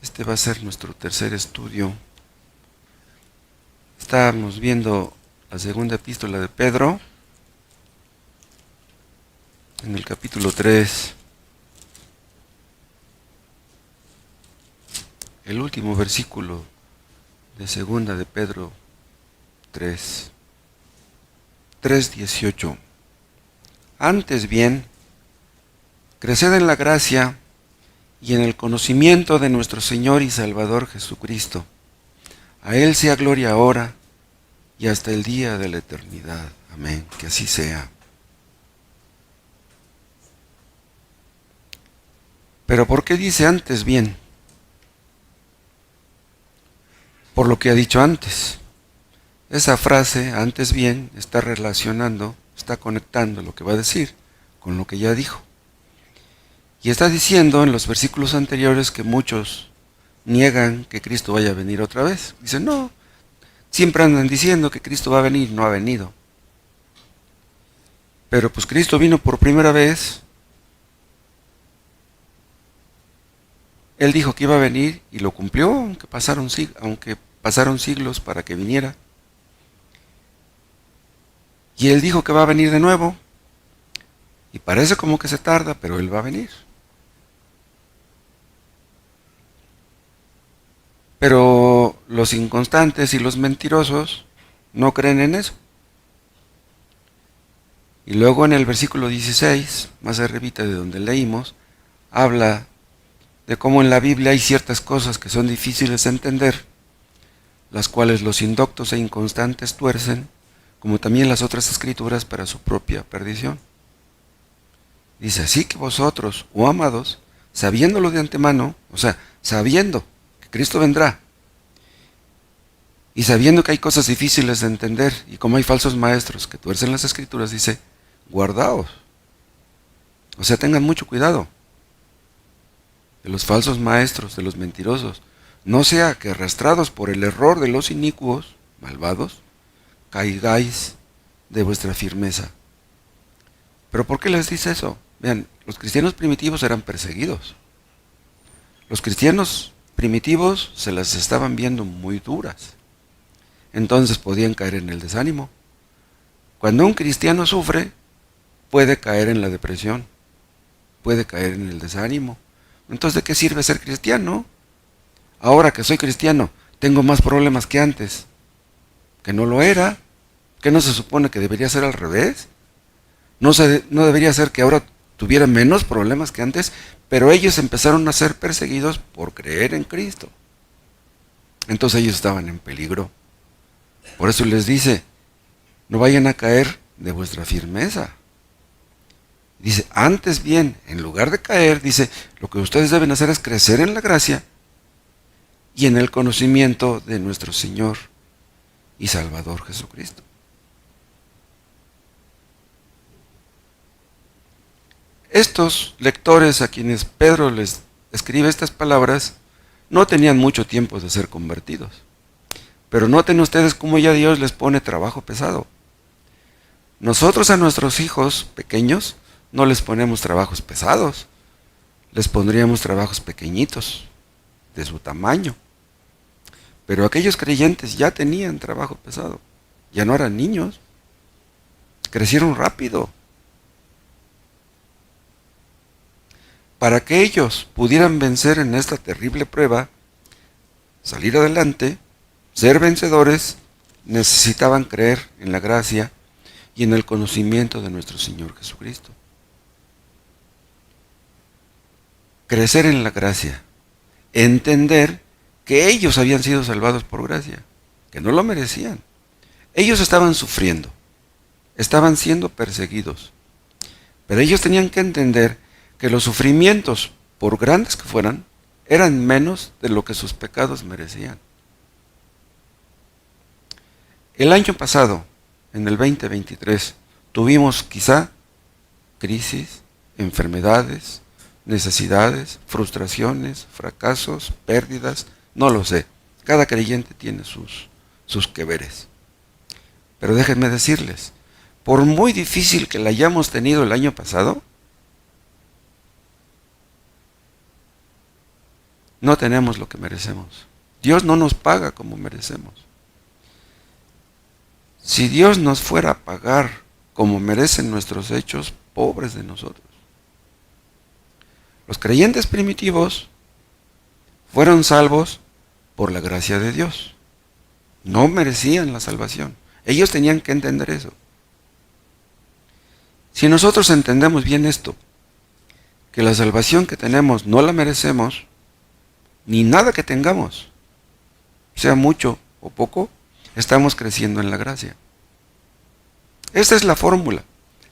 Este va a ser nuestro tercer estudio. Estábamos viendo la segunda epístola de Pedro, en el capítulo 3, el último versículo de segunda de Pedro 3, 3:18. Antes bien, creced en la gracia y en el conocimiento de nuestro Señor y Salvador Jesucristo. A Él sea gloria ahora y hasta el día de la eternidad. Amén. Que así sea. Pero ¿por qué dice antes bien? Por lo que ha dicho antes. Esa frase, antes bien, está relacionando, está conectando lo que va a decir con lo que ya dijo. Y está diciendo en los versículos anteriores que muchos niegan que Cristo vaya a venir otra vez. Dicen, no, siempre andan diciendo que Cristo va a venir, no ha venido. Pero pues Cristo vino por primera vez. Él dijo que iba a venir y lo cumplió, aunque pasaron siglos para que viniera. Y Él dijo que va a venir de nuevo. Y parece como que se tarda, pero Él va a venir. Pero los inconstantes y los mentirosos no creen en eso. Y luego en el versículo 16, más arribita de donde leímos, habla de cómo en la Biblia hay ciertas cosas que son difíciles de entender, las cuales los indoctos e inconstantes tuercen, como también las otras escrituras para su propia perdición. Dice, así que vosotros, oh amados, sabiéndolo de antemano, o sea, sabiendo que Cristo vendrá, y sabiendo que hay cosas difíciles de entender, y como hay falsos maestros que tuercen las escrituras, dice, guardaos. O sea, tengan mucho cuidado de los falsos maestros, de los mentirosos. No sea que arrastrados por el error de los inicuos, malvados, caigáis de vuestra firmeza. ¿Pero por qué les dice eso? Vean, los cristianos primitivos eran perseguidos. Los cristianos primitivos se las estaban viendo muy duras. Entonces podían caer en el desánimo. Cuando un cristiano sufre, puede caer en la depresión, puede caer en el desánimo. Entonces, ¿de qué sirve ser cristiano? Ahora que soy cristiano, tengo más problemas que antes, que no lo era, que no se supone que debería ser al revés. No debería ser que ahora tuviera menos problemas que antes, pero ellos empezaron a ser perseguidos por creer en Cristo. Entonces ellos estaban en peligro. Por eso les dice, no vayan a caer de vuestra firmeza. Dice, antes bien, en lugar de caer, dice, lo que ustedes deben hacer es crecer en la gracia y en el conocimiento de nuestro Señor y Salvador Jesucristo. Estos lectores a quienes Pedro les escribe estas palabras no tenían mucho tiempo de ser convertidos. Pero noten ustedes cómo ya Dios les pone trabajo pesado. Nosotros a nuestros hijos pequeños no les ponemos trabajos pesados, les pondríamos trabajos pequeñitos, de su tamaño. Pero aquellos creyentes ya tenían trabajo pesado, ya no eran niños, crecieron rápido. Para que ellos pudieran vencer en esta terrible prueba, salir adelante, ser vencedores, necesitaban creer en la gracia y en el conocimiento de nuestro Señor Jesucristo. Crecer en la gracia, entender que ellos habían sido salvados por gracia, que no lo merecían. Ellos estaban sufriendo, estaban siendo perseguidos, pero ellos tenían que entender que los sufrimientos, por grandes que fueran, eran menos de lo que sus pecados merecían. El año pasado, en el 2023, tuvimos quizá crisis, enfermedades, necesidades, frustraciones, fracasos, pérdidas, no lo sé. Cada creyente tiene sus que veres. Pero déjenme decirles, por muy difícil que la hayamos tenido el año pasado, no tenemos lo que merecemos. Dios no nos paga como merecemos. Si Dios nos fuera a pagar como merecen nuestros hechos, pobres de nosotros. Los creyentes primitivos fueron salvos por la gracia de Dios. No merecían la salvación. Ellos tenían que entender eso. Si nosotros entendemos bien esto, que la salvación que tenemos no la merecemos, ni nada que tengamos, sea mucho o poco, estamos creciendo en la gracia. Esa es la fórmula,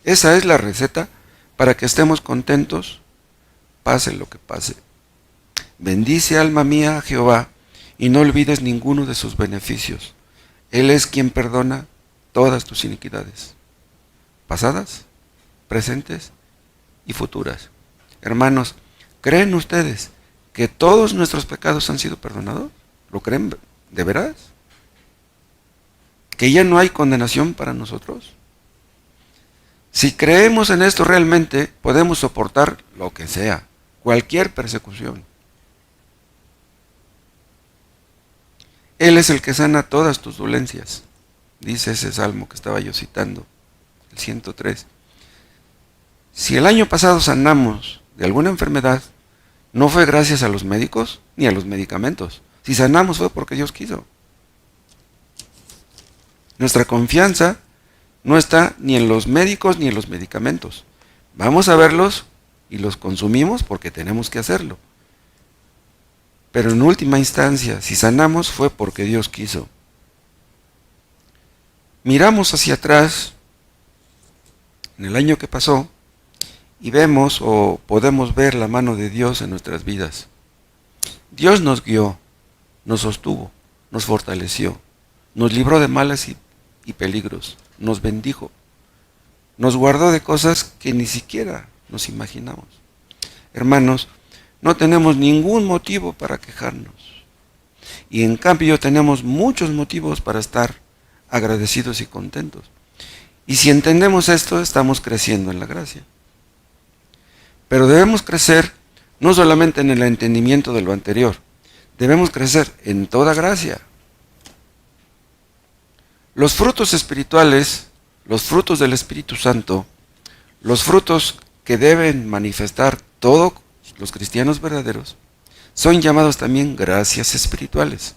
esa es la receta para que estemos contentos, pase lo que pase. Bendice, alma mía, a Jehová, y no olvides ninguno de sus beneficios. Él es quien perdona todas tus iniquidades, pasadas, presentes y futuras. Hermanos, ¿creen ustedes que todos nuestros pecados han sido perdonados? ¿Lo creen de veras? ¿Que ya no hay condenación para nosotros? Si creemos en esto realmente, podemos soportar lo que sea, cualquier persecución. Él es el que sana todas tus dolencias, dice ese salmo que estaba yo citando, el 103. Si el año pasado sanamos de alguna enfermedad, no fue gracias a los médicos ni a los medicamentos. Si sanamos fue porque Dios quiso. Nuestra confianza no está ni en los médicos ni en los medicamentos. Vamos a verlos y los consumimos porque tenemos que hacerlo. Pero en última instancia, si sanamos fue porque Dios quiso. Miramos hacia atrás en el año que pasó y vemos o podemos ver la mano de Dios en nuestras vidas. Dios nos guió, nos sostuvo, nos fortaleció, nos libró de males y peligros, nos bendijo, nos guardó de cosas que ni siquiera nos imaginamos. Hermanos, no tenemos ningún motivo para quejarnos. Y en cambio tenemos muchos motivos para estar agradecidos y contentos. Y si entendemos esto, estamos creciendo en la gracia. Pero debemos crecer no solamente en el entendimiento de lo anterior, debemos crecer en toda gracia. Los frutos espirituales, los frutos del Espíritu Santo, los frutos que deben manifestar todos los cristianos verdaderos, son llamados también gracias espirituales.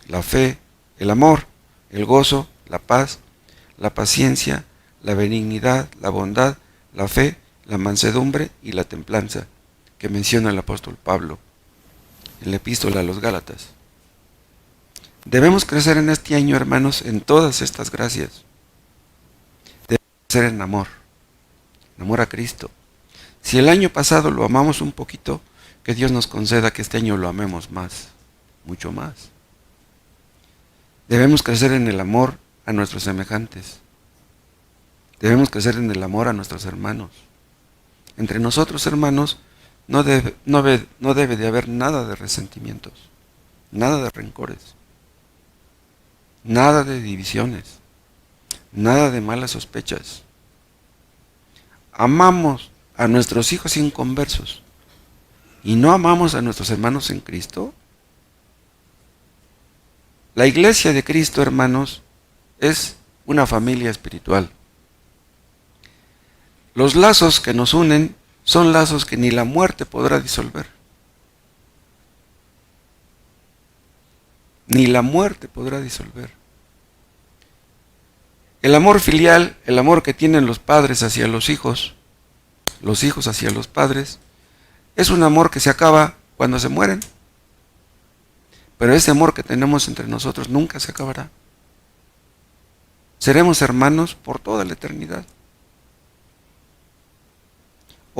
La fe, el amor, el gozo, la paz, la paciencia, la benignidad, la bondad, la fe, la mansedumbre y la templanza, que menciona el apóstol Pablo en la epístola a los Gálatas. Debemos crecer en este año, hermanos, en todas estas gracias. Debemos crecer en amor a Cristo. Si el año pasado lo amamos un poquito, que Dios nos conceda que este año lo amemos más, mucho más. Debemos crecer en el amor a nuestros semejantes. Debemos crecer en el amor a nuestros hermanos. Entre nosotros, hermanos, no debe de haber nada de resentimientos, nada de rencores, nada de divisiones, nada de malas sospechas. Amamos a nuestros hijos inconversos y no amamos a nuestros hermanos en Cristo. La iglesia de Cristo, hermanos, es una familia espiritual. Los lazos que nos unen son lazos que ni la muerte podrá disolver. Ni la muerte podrá disolver. El amor filial, el amor que tienen los padres hacia los hijos hacia los padres, es un amor que se acaba cuando se mueren. Pero ese amor que tenemos entre nosotros nunca se acabará. Seremos hermanos por toda la eternidad.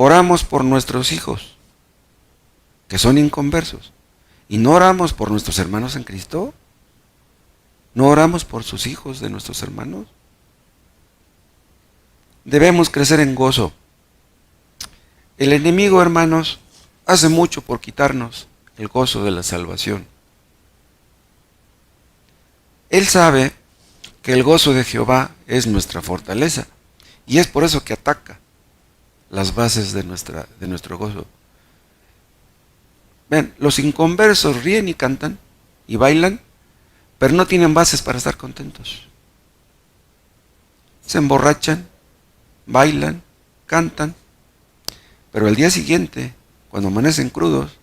Oramos por nuestros hijos, que son inconversos, y no oramos por nuestros hermanos en Cristo. ¿No oramos por sus hijos de nuestros hermanos? Debemos crecer en gozo. El enemigo, hermanos, hace mucho por quitarnos el gozo de la salvación. Él sabe que el gozo de Jehová es nuestra fortaleza, y es por eso que ataca las bases de nuestro gozo. Vean, los inconversos ríen y cantan y bailan, pero no tienen bases para estar contentos. Se emborrachan, bailan, cantan, pero al día siguiente, cuando amanecen crudos,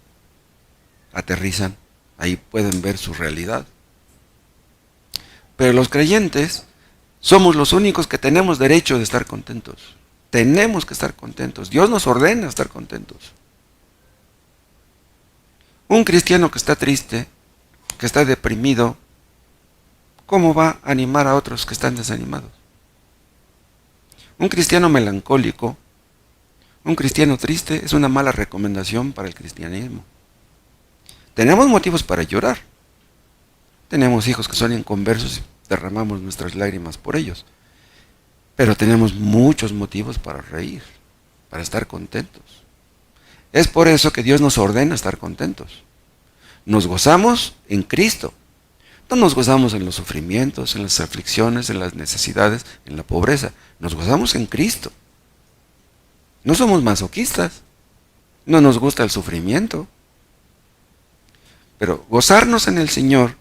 aterrizan. Ahí pueden ver su realidad. Pero los creyentes somos los únicos que tenemos derecho de estar contentos. Tenemos que estar contentos. Dios nos ordena estar contentos. Un cristiano que está triste, que está deprimido, ¿cómo va a animar a otros que están desanimados? Un cristiano melancólico, un cristiano triste es una mala recomendación para el cristianismo. Tenemos motivos para llorar. Tenemos hijos que son inconversos y derramamos nuestras lágrimas por ellos. Pero tenemos muchos motivos para reír, para estar contentos. Es por eso que Dios nos ordena estar contentos. Nos gozamos en Cristo. No nos gozamos en los sufrimientos, en las aflicciones, en las necesidades, en la pobreza. Nos gozamos en Cristo. No somos masoquistas. No nos gusta el sufrimiento. Pero gozarnos en el Señor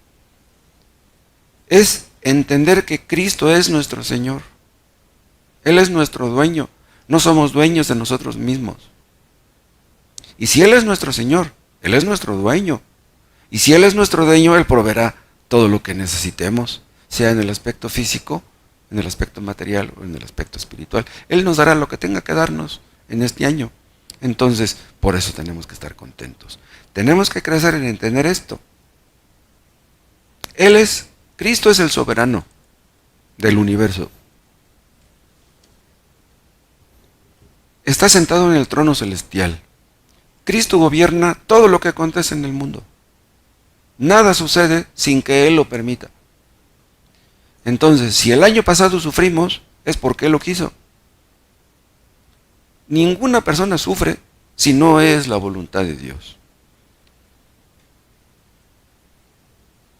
es entender que Cristo es nuestro Señor. Él es nuestro dueño. No somos dueños de nosotros mismos. Y si Él es nuestro Señor, Él es nuestro dueño. Y si Él es nuestro dueño, Él proveerá todo lo que necesitemos, sea en el aspecto físico, en el aspecto material o en el aspecto espiritual. Él nos dará lo que tenga que darnos en este año. Entonces, por eso tenemos que estar contentos. Tenemos que crecer en entender esto. Cristo es el soberano del universo. Está sentado en el trono celestial. Cristo gobierna todo lo que acontece en el mundo. Nada sucede sin que Él lo permita. Entonces, si el año pasado sufrimos, es porque Él lo quiso. Ninguna persona sufre si no es la voluntad de Dios.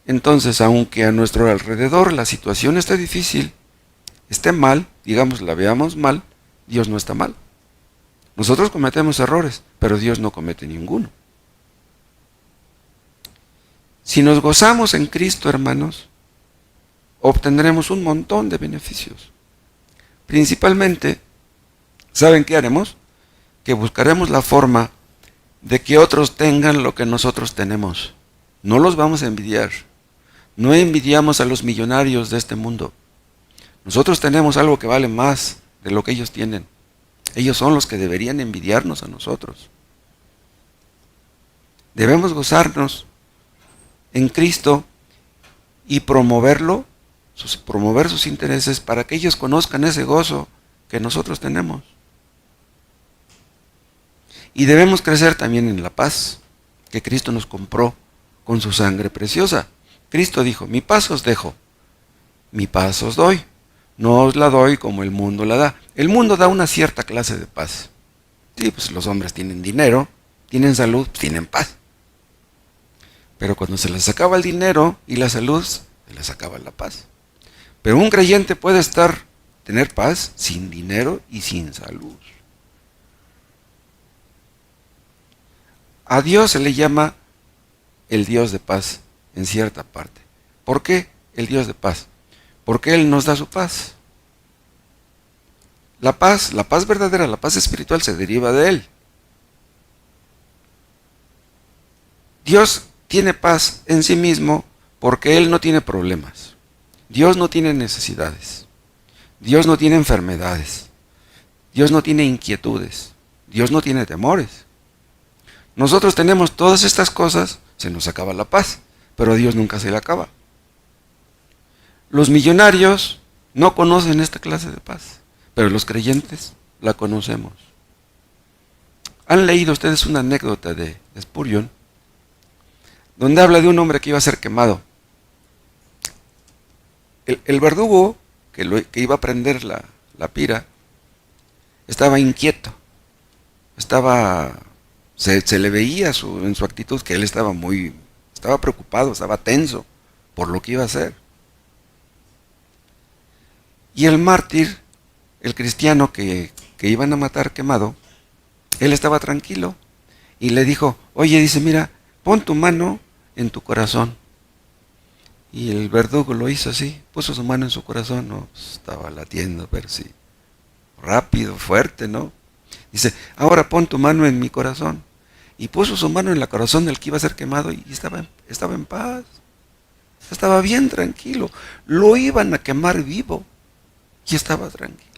Entonces, aunque a nuestro alrededor la situación esté difícil, esté mal, digamos, la veamos mal, Dios no está mal. Nosotros cometemos errores, pero Dios no comete ninguno. Si nos gozamos en Cristo, hermanos, obtendremos un montón de beneficios. Principalmente, ¿saben qué haremos? Que buscaremos la forma de que otros tengan lo que nosotros tenemos. No los vamos a envidiar. No envidiamos a los millonarios de este mundo. Nosotros tenemos algo que vale más de lo que ellos tienen. Ellos son los que deberían envidiarnos a nosotros. Debemos gozarnos en Cristo y promover sus intereses para que ellos conozcan ese gozo que nosotros tenemos. Y debemos crecer también en la paz que Cristo nos compró con su sangre preciosa. Cristo dijo, mi paz os dejo, mi paz os doy. No os la doy como el mundo la da. El mundo da una cierta clase de paz. Sí, pues los hombres tienen dinero, tienen salud, tienen paz. Pero cuando se les acaba el dinero y la salud, se les acaba la paz. Pero un creyente puede tener paz sin dinero y sin salud. A Dios se le llama el Dios de paz en cierta parte. ¿Por qué el Dios de paz? Porque Él nos da su paz. La paz verdadera, la paz espiritual se deriva de Él. Dios tiene paz en sí mismo porque Él no tiene problemas. Dios no tiene necesidades. Dios no tiene enfermedades. Dios no tiene inquietudes. Dios no tiene temores. Nosotros tenemos todas estas cosas, se nos acaba la paz, pero a Dios nunca se le acaba. Los millonarios no conocen esta clase de paz, pero los creyentes la conocemos. ¿Han leído ustedes una anécdota de Spurgeon? Donde habla de un hombre que iba a ser quemado. El verdugo que iba a prender la pira estaba inquieto. Se le veía en su actitud que él estaba preocupado, estaba tenso por lo que iba a hacer. Y el mártir, el cristiano que iban a matar quemado, él estaba tranquilo y le dijo, oye, dice, mira, pon tu mano en tu corazón. Y el verdugo lo hizo así, puso su mano en su corazón, no, pues estaba latiendo, pero sí, rápido, fuerte, ¿no? Dice, ahora pon tu mano en mi corazón. Y puso su mano en el corazón del que iba a ser quemado y estaba en paz. Estaba bien tranquilo. Lo iban a quemar vivo y estaba tranquilo.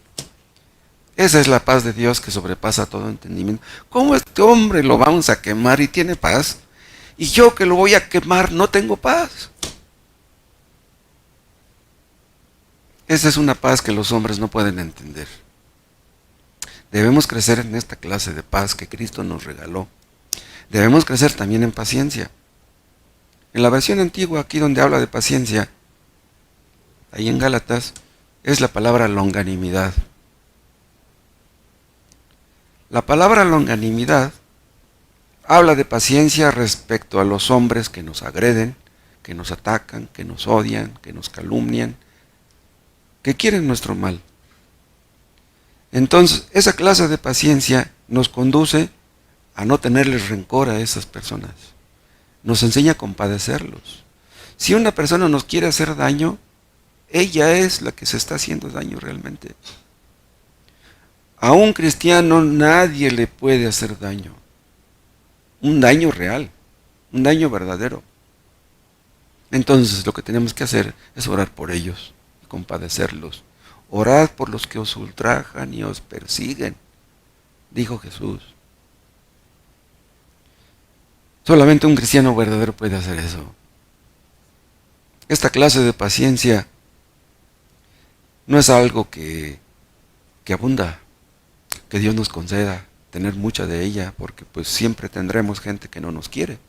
Esa es la paz de Dios que sobrepasa todo entendimiento. ¿Cómo este hombre lo vamos a quemar y tiene paz? Y yo que lo voy a quemar no tengo paz. Esa es una paz que los hombres no pueden entender. Debemos crecer en esta clase de paz que Cristo nos regaló. Debemos crecer también en paciencia. En la versión antigua, aquí donde habla de paciencia, ahí en Gálatas, es la palabra longanimidad. La palabra longanimidad habla de paciencia respecto a los hombres que nos agreden, que nos atacan, que nos odian, que nos calumnian, que quieren nuestro mal. Entonces, esa clase de paciencia nos conduce a no tenerles rencor a esas personas. Nos enseña a compadecerlos. Si una persona nos quiere hacer daño, ella es la que se está haciendo daño realmente. A un cristiano nadie le puede hacer daño. Un daño real, un daño verdadero. Entonces lo que tenemos que hacer es orar por ellos, compadecerlos. Orad por los que os ultrajan y os persiguen, dijo Jesús. Solamente un cristiano verdadero puede hacer eso. Esta clase de paciencia no es algo que abunda, que Dios nos conceda tener mucha de ella, porque pues siempre tendremos gente que no nos quiere.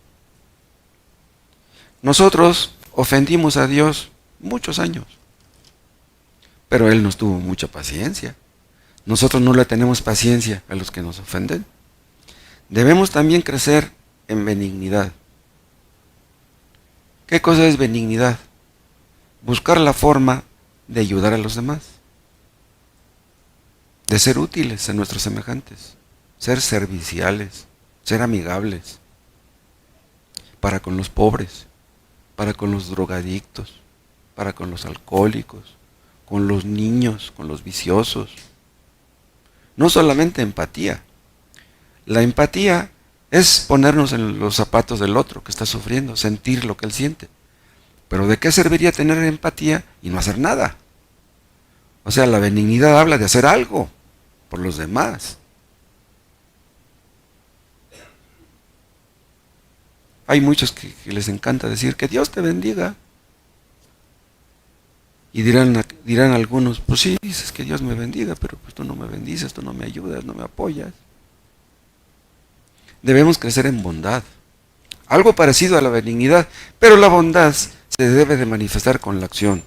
Nosotros ofendimos a Dios muchos años, pero Él nos tuvo mucha paciencia. Nosotros no le tenemos paciencia a los que nos ofenden. Debemos también crecer en benignidad. ¿Qué cosa es benignidad? Buscar la forma de ayudar a los demás, de ser útiles a nuestros semejantes, ser serviciales, ser amigables, para con los pobres, para con los drogadictos, para con los alcohólicos, con los niños, con los viciosos. No solamente empatía. La empatía es ponernos en los zapatos del otro que está sufriendo, sentir lo que él siente. Pero ¿de qué serviría tener empatía y no hacer nada? O sea, la benignidad habla de hacer algo por los demás. Hay muchos que les encanta decir que Dios te bendiga. Y dirán algunos, pues sí, dices que Dios me bendiga, pero pues tú no me bendices, tú no me ayudas, no me apoyas. Debemos crecer en bondad. Algo parecido a la benignidad, pero la bondad se debe de manifestar con la acción.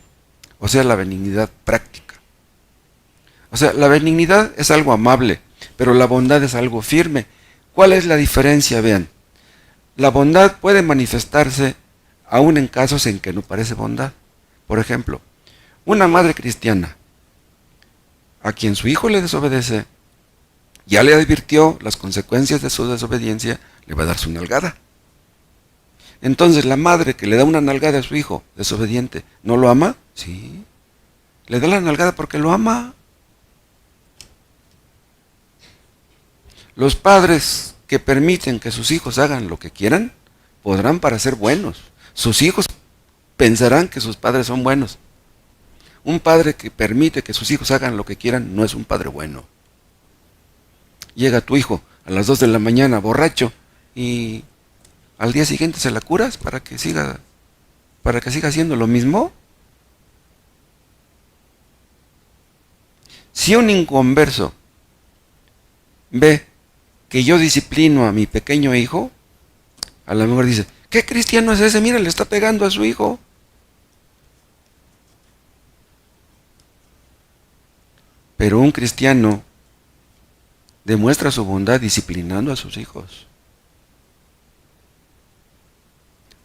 O sea, la benignidad práctica. O sea, la benignidad es algo amable, pero la bondad es algo firme. ¿Cuál es la diferencia? Vean, la bondad puede manifestarse aún en casos en que no parece bondad. Por ejemplo, una madre cristiana a quien su hijo le desobedece, ya le advirtió las consecuencias de su desobediencia, le va a dar su nalgada. Entonces la madre que le da una nalgada a su hijo desobediente, ¿no lo ama? Sí. Le da la nalgada porque lo ama. Los padres que permiten que sus hijos hagan lo que quieran, podrán parecer buenos. Sus hijos pensarán que sus padres son buenos. Un padre que permite que sus hijos hagan lo que quieran no es un padre bueno. Llega tu hijo a las 2 de la mañana borracho y al día siguiente se la curas para que siga haciendo lo mismo. Si un inconverso ve que yo disciplino a mi pequeño hijo, a lo mejor dice, ¿qué cristiano es ese? Mira, le está pegando a su hijo. Pero un cristiano demuestra su bondad disciplinando a sus hijos.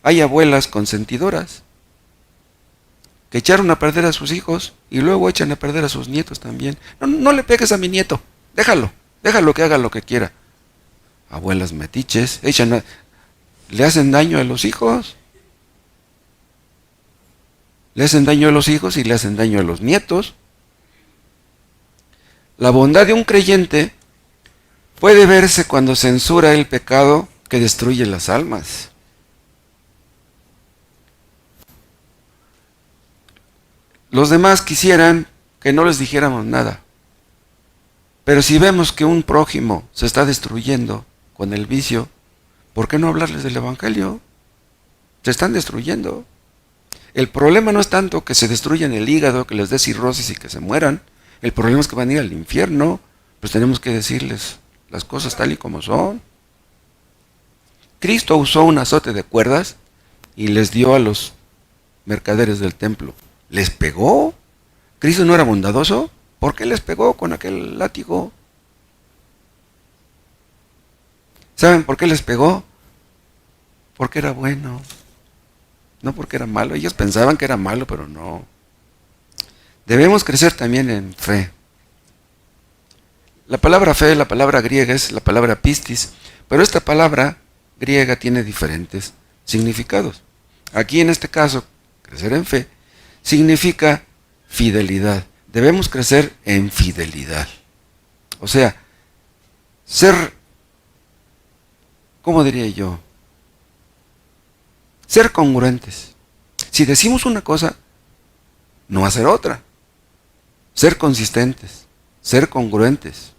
Hay abuelas consentidoras que echaron a perder a sus hijos y luego echan a perder a sus nietos también. No le pegues a mi nieto, déjalo que haga lo que quiera. Abuelas metiches, le hacen daño a los hijos. Le hacen daño a los hijos y le hacen daño a los nietos. La bondad de un creyente puede verse cuando censura el pecado que destruye las almas. Los demás quisieran que no les dijéramos nada. Pero si vemos que un prójimo se está destruyendo con el vicio, ¿por qué no hablarles del Evangelio? Se están destruyendo. El problema no es tanto que se destruyan el hígado, que les dé cirrosis y que se mueran. El problema es que van a ir al infierno. Pues tenemos que decirles las cosas tal y como son. Cristo usó un azote de cuerdas y les dio a los mercaderes del templo. ¿Les pegó? ¿Cristo no era bondadoso? ¿Por qué les pegó con aquel látigo? ¿Saben por qué les pegó? Porque era bueno, no porque era malo. Ellos pensaban que era malo, pero no. Debemos crecer también en fe. La palabra fe, la palabra griega es la palabra pistis, pero esta palabra griega tiene diferentes significados. Aquí en este caso, crecer en fe, significa fidelidad. Debemos crecer en fidelidad. O sea, ser, ¿cómo diría yo? Ser congruentes. Si decimos una cosa, no hacer otra. Ser consistentes, ser congruentes.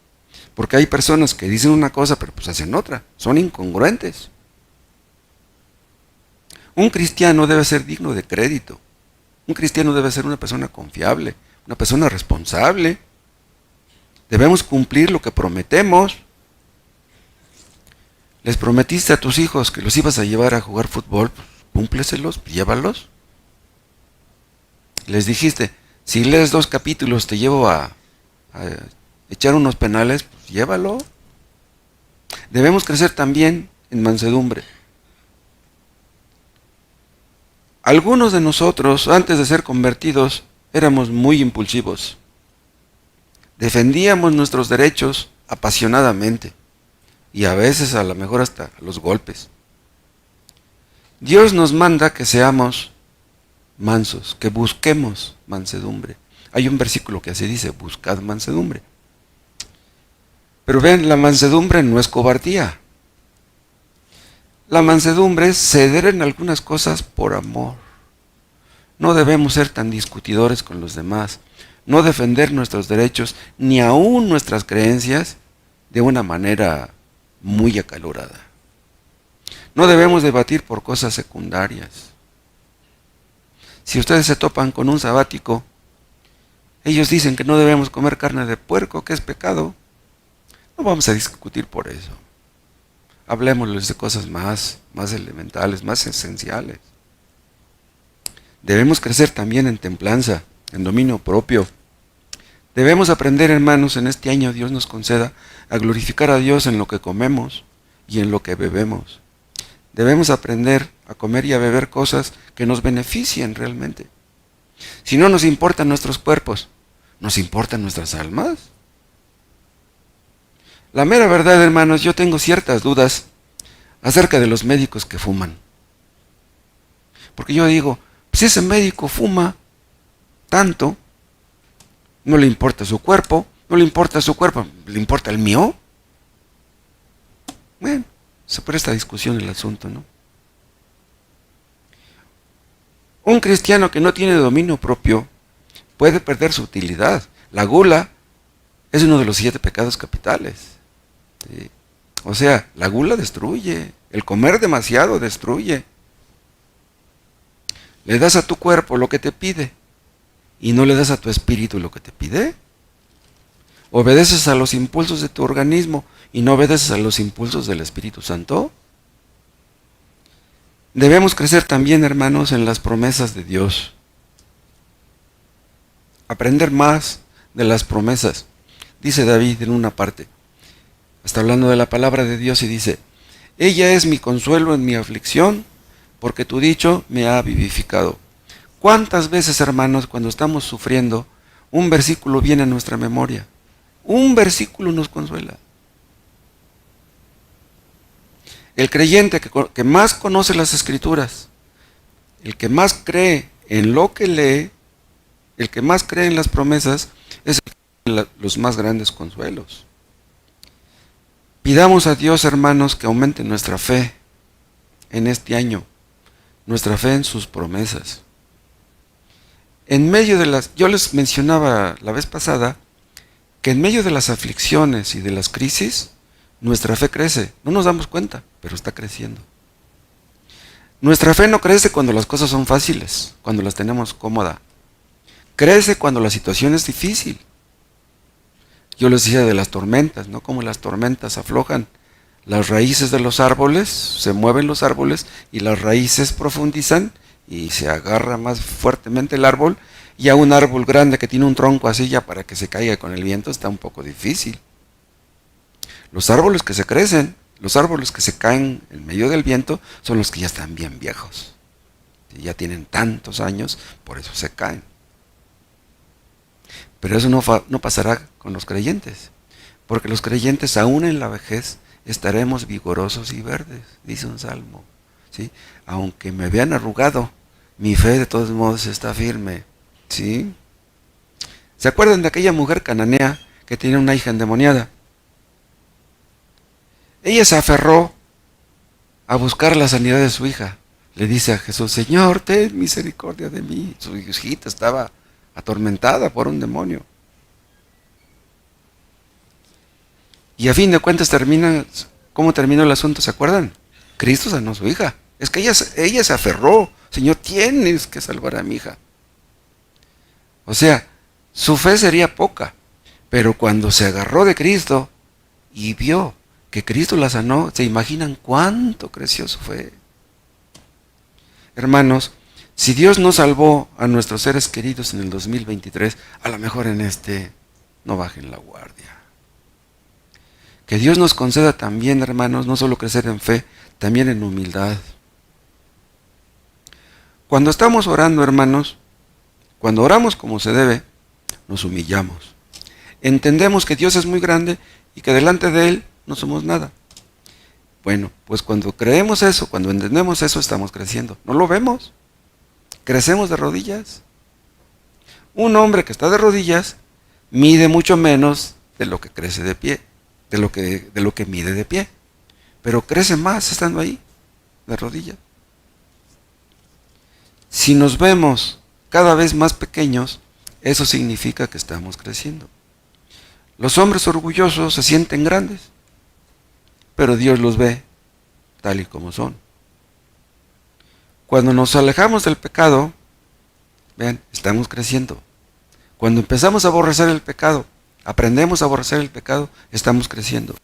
Porque hay personas que dicen una cosa, pero pues hacen otra. Son incongruentes. Un cristiano debe ser digno de crédito. Un cristiano debe ser una persona confiable, una persona responsable. Debemos cumplir lo que prometemos. Les prometiste a tus hijos que los ibas a llevar a jugar fútbol, pues cúmpleselos, llévalos. Les dijiste, si lees 2 capítulos te llevo a echar unos penales, pues llévalo. Debemos crecer también en mansedumbre. Algunos de nosotros, antes de ser convertidos, éramos muy impulsivos. Defendíamos nuestros derechos apasionadamente y a veces a lo mejor hasta a los golpes. Dios nos manda que seamos mansos, que busquemos mansedumbre. Hay un versículo que así dice, buscad mansedumbre. Pero vean, la mansedumbre no es cobardía. La mansedumbre es ceder en algunas cosas por amor. No debemos ser tan discutidores con los demás, no defender nuestros derechos, ni aún nuestras creencias, de una manera muy acalorada. No debemos debatir por cosas secundarias. Si ustedes se topan con un sabático, ellos dicen que no debemos comer carne de puerco, que es pecado. No vamos a discutir por eso. Hablemosles de cosas más elementales, más esenciales. Debemos crecer también en templanza, en dominio propio. Debemos aprender, hermanos, en este año Dios nos conceda a glorificar a Dios en lo que comemos y en lo que bebemos. Debemos aprender a comer y a beber cosas que nos beneficien realmente. Si no nos importan nuestros cuerpos, ¿nos importan nuestras almas? La mera verdad, hermanos, yo tengo ciertas dudas acerca de los médicos que fuman. Porque yo digo, si ese médico fuma tanto, no le importa su cuerpo, ¿le importa el mío? Bueno, se presta discusión el asunto, ¿no? Un cristiano que no tiene dominio propio puede perder su utilidad. La gula es uno de los 7 pecados capitales. ¿Sí? O sea, la gula destruye, el comer demasiado destruye. Le das a tu cuerpo lo que te pide y no le das a tu espíritu lo que te pide. ¿Obedeces a los impulsos de tu organismo y no obedeces a los impulsos del Espíritu Santo? Debemos crecer también, hermanos, en las promesas de Dios. Aprender más de las promesas. Dice David en una parte, está hablando de la palabra de Dios y dice, ella es mi consuelo en mi aflicción, porque tu dicho me ha vivificado. ¿Cuántas veces, hermanos, cuando estamos sufriendo, un versículo viene a nuestra memoria? Un versículo nos consuela. El creyente que más conoce las Escrituras, el que más cree en lo que lee, el que más cree en las promesas, es el que tiene los más grandes consuelos. Pidamos a Dios, hermanos, que aumente nuestra fe en este año, nuestra fe en sus promesas. En medio de yo les mencionaba la vez pasada que en medio de las aflicciones y de las crisis, nuestra fe crece. No nos damos cuenta, pero está creciendo. Nuestra fe no crece cuando las cosas son fáciles, cuando las tenemos cómoda. Crece cuando la situación es difícil. Yo les decía de las tormentas, ¿no? Como las tormentas aflojan las raíces de los árboles, se mueven los árboles y las raíces profundizan y se agarra más fuertemente el árbol, y a un árbol grande que tiene un tronco así ya para que se caiga con el viento está un poco difícil. Los árboles que se crecen, los árboles que se caen en medio del viento son los que ya están bien viejos. Y ya tienen tantos años, por eso se caen. Pero eso no pasará con los creyentes, porque los creyentes aún en la vejez estaremos vigorosos y verdes, dice un salmo, ¿sí? Aunque me vean arrugado, mi fe de todos modos está firme, ¿sí? ¿Se acuerdan de aquella mujer cananea que tenía una hija endemoniada? Ella se aferró a buscar la sanidad de su hija. Le dice a Jesús: Señor, ten misericordia de mí. Su hijita estaba atormentada por un demonio. Y a fin de cuentas ¿cómo terminó el asunto? ¿Se acuerdan? Cristo sanó a su hija. Es que ella se aferró. Señor, tienes que salvar a mi hija. O sea, su fe sería poca, pero cuando se agarró de Cristo y vio que Cristo la sanó, ¿se imaginan cuánto creció su fe? Hermanos, si Dios no salvó a nuestros seres queridos en el 2023, a lo mejor en este no bajen la guardia. Que Dios nos conceda también, hermanos, no solo crecer en fe, también en humildad. Cuando estamos orando, hermanos, cuando oramos como se debe, nos humillamos. Entendemos que Dios es muy grande y que delante de Él no somos nada. Bueno, pues cuando creemos eso, cuando entendemos eso, estamos creciendo. ¿No lo vemos? Crecemos de rodillas. Un hombre que está de rodillas mide mucho menos de lo que crece de pie, de lo que mide de pie. Pero crece más estando ahí, de rodillas. Si nos vemos cada vez más pequeños, eso significa que estamos creciendo. Los hombres orgullosos se sienten grandes, pero Dios los ve tal y como son. Cuando nos alejamos del pecado, vean, estamos creciendo. Cuando empezamos a aborrecer el pecado, aprendemos a aborrecer el pecado, estamos creciendo.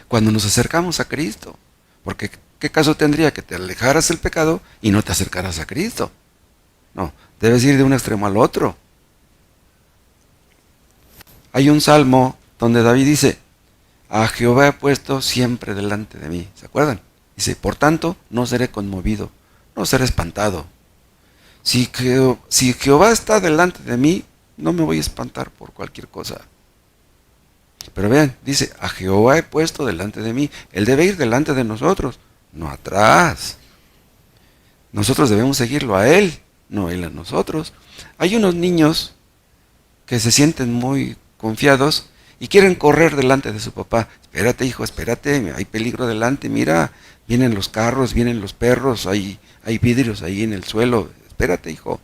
Cuando nos acercamos a Cristo, porque ¿qué caso tendría que te alejaras del pecado y no te acercaras a Cristo? No, debes ir de un extremo al otro. Hay un salmo donde David dice: a Jehová he puesto siempre delante de mí. ¿Se acuerdan? Dice: por tanto, no seré conmovido, no seré espantado. Si Jehová está delante de mí, no me voy a espantar por cualquier cosa. Pero vean, dice: a Jehová he puesto delante de mí. Él debe ir delante de nosotros, no atrás. Nosotros debemos seguirlo a Él, no Él a nosotros. Hay unos niños que se sienten muy confiados y quieren correr delante de su papá. Espérate, hijo, espérate, hay peligro delante, mira, vienen los carros, vienen los perros, hay vidrios ahí en el suelo. Espérate, hijo.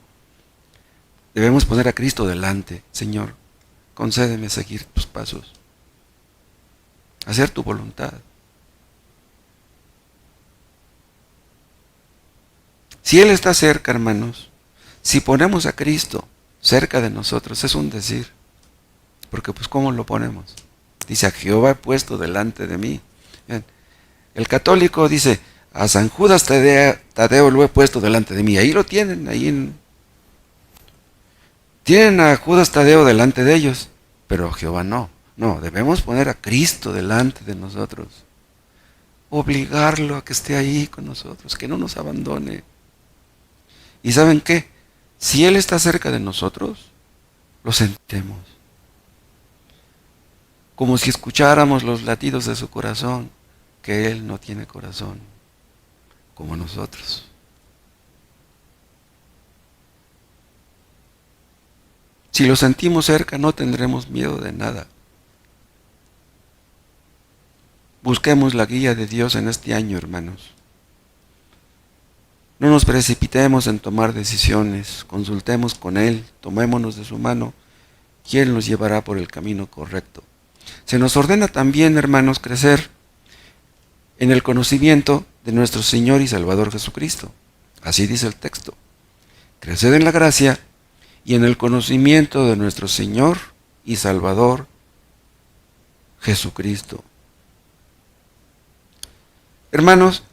Debemos poner a Cristo delante. Señor, concédeme seguir tus pasos, hacer tu voluntad. Si Él está cerca, hermanos, si ponemos a Cristo cerca de nosotros, es un decir, porque pues ¿cómo lo ponemos? Dice: a Jehová he puesto delante de mí. Bien. El católico dice: a San Judas Tadeo lo he puesto delante de mí. Ahí lo tienen, tienen a Judas Tadeo delante de ellos, pero a Jehová no. No, debemos poner a Cristo delante de nosotros. Obligarlo a que esté ahí con nosotros, que no nos abandone. ¿Y saben qué? Si Él está cerca de nosotros, lo sentimos. Como si escucháramos los latidos de su corazón. que Él no tiene corazón como nosotros. Si lo sentimos cerca, no tendremos miedo de nada. Busquemos la guía de Dios en este año, hermanos. No nos precipitemos en tomar decisiones, consultemos con Él, tomémonos de su mano, y Él nos llevará por el camino correcto. Se nos ordena también, hermanos, crecer en el conocimiento de nuestro Señor y Salvador Jesucristo. Así dice el texto. Creced en la gracia y en el conocimiento de nuestro Señor y Salvador Jesucristo. Hermanos,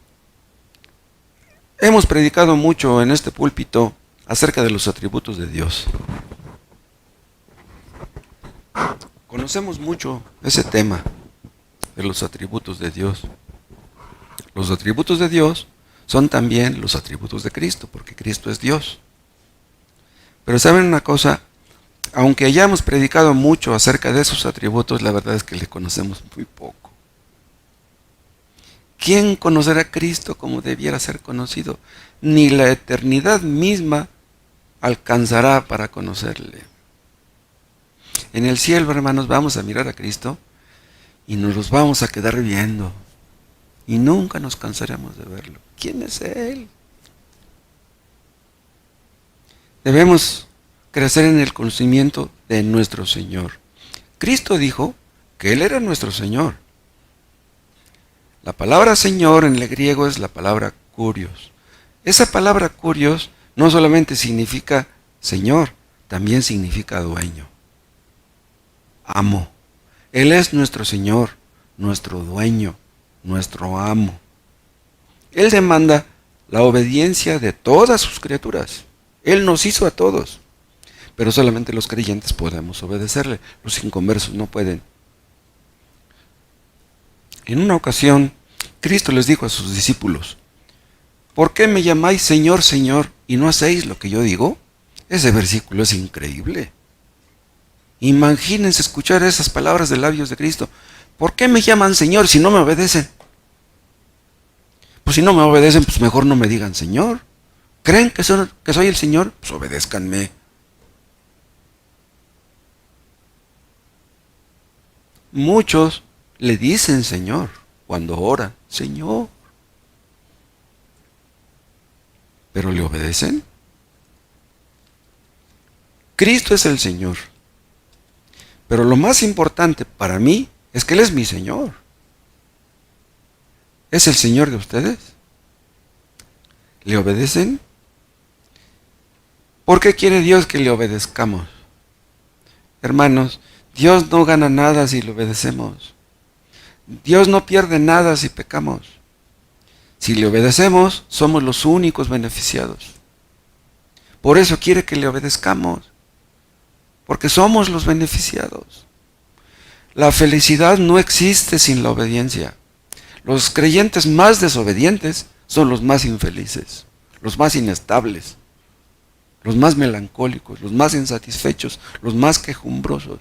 hemos predicado mucho en este púlpito acerca de los atributos de Dios. Conocemos mucho ese tema de los atributos de Dios. Los atributos de Dios son también los atributos de Cristo, porque Cristo es Dios. Pero ¿saben una cosa? Aunque hayamos predicado mucho acerca de esos atributos, la verdad es que le conocemos muy poco. ¿Quién conocerá a Cristo como debiera ser conocido? Ni la eternidad misma alcanzará para conocerle. En el cielo, hermanos, vamos a mirar a Cristo y nos los vamos a quedar viendo. Y nunca nos cansaremos de verlo. ¿Quién es Él? Debemos crecer en el conocimiento de nuestro Señor. Cristo dijo que Él era nuestro Señor. La palabra Señor en el griego es la palabra kurios. Esa palabra kurios no solamente significa Señor, también significa dueño, amo. Él es nuestro Señor, nuestro dueño, nuestro amo. Él demanda la obediencia de todas sus criaturas. Él nos hizo a todos, pero solamente los creyentes podemos obedecerle. Los inconversos no pueden. En una ocasión, Cristo les dijo a sus discípulos: ¿por qué me llamáis Señor, Señor, y no hacéis lo que yo digo? Ese versículo es increíble. Imagínense escuchar esas palabras de labios de Cristo. ¿Por qué me llaman Señor si no me obedecen? Pues si no me obedecen, pues mejor no me digan Señor. ¿Creen que soy el Señor? Pues obedézcanme. Muchos le dicen Señor cuando oran, Señor. ¿Pero le obedecen? Cristo es el Señor. Pero lo más importante para mí es que Él es mi Señor. ¿Es el Señor de ustedes? ¿Le obedecen? ¿Por qué quiere Dios que le obedezcamos? Hermanos, Dios no gana nada si le obedecemos. Dios no pierde nada si pecamos. Si le obedecemos, somos los únicos beneficiados. Por eso quiere que le obedezcamos, porque somos los beneficiados. La felicidad no existe sin la obediencia. Los creyentes más desobedientes son los más infelices, los más inestables, los más melancólicos, los más insatisfechos, los más quejumbrosos.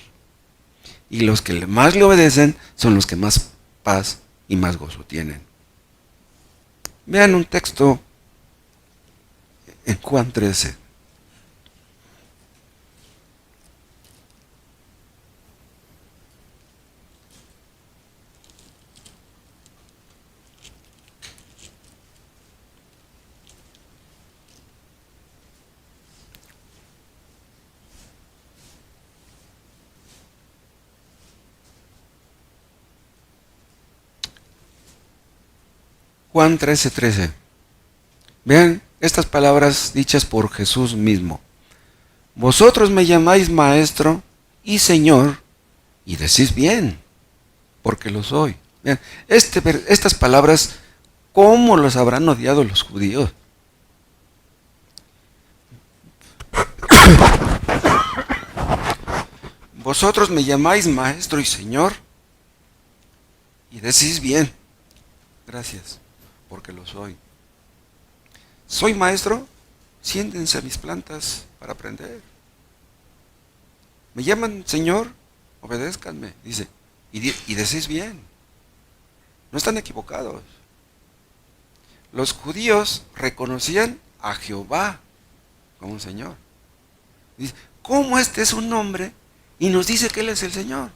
Y los que más le obedecen son los que más paz y más gozo tienen. Vean un texto en Juan 13. Juan 13:13. Vean estas palabras dichas por Jesús mismo. Vosotros me llamáis maestro y Señor, y decís bien, porque lo soy. Vean, estas palabras, ¿cómo los habrán odiado los judíos? Vosotros me llamáis maestro y Señor, y decís bien. Gracias, porque lo soy. ¿Soy maestro? Siéntense a mis plantas para aprender. ¿Me llaman Señor? Obedézcanme, dice. Y decís bien. No están equivocados. Los judíos reconocían a Jehová como un Señor. Dice, ¿cómo este es un nombre y nos dice que Él es el Señor?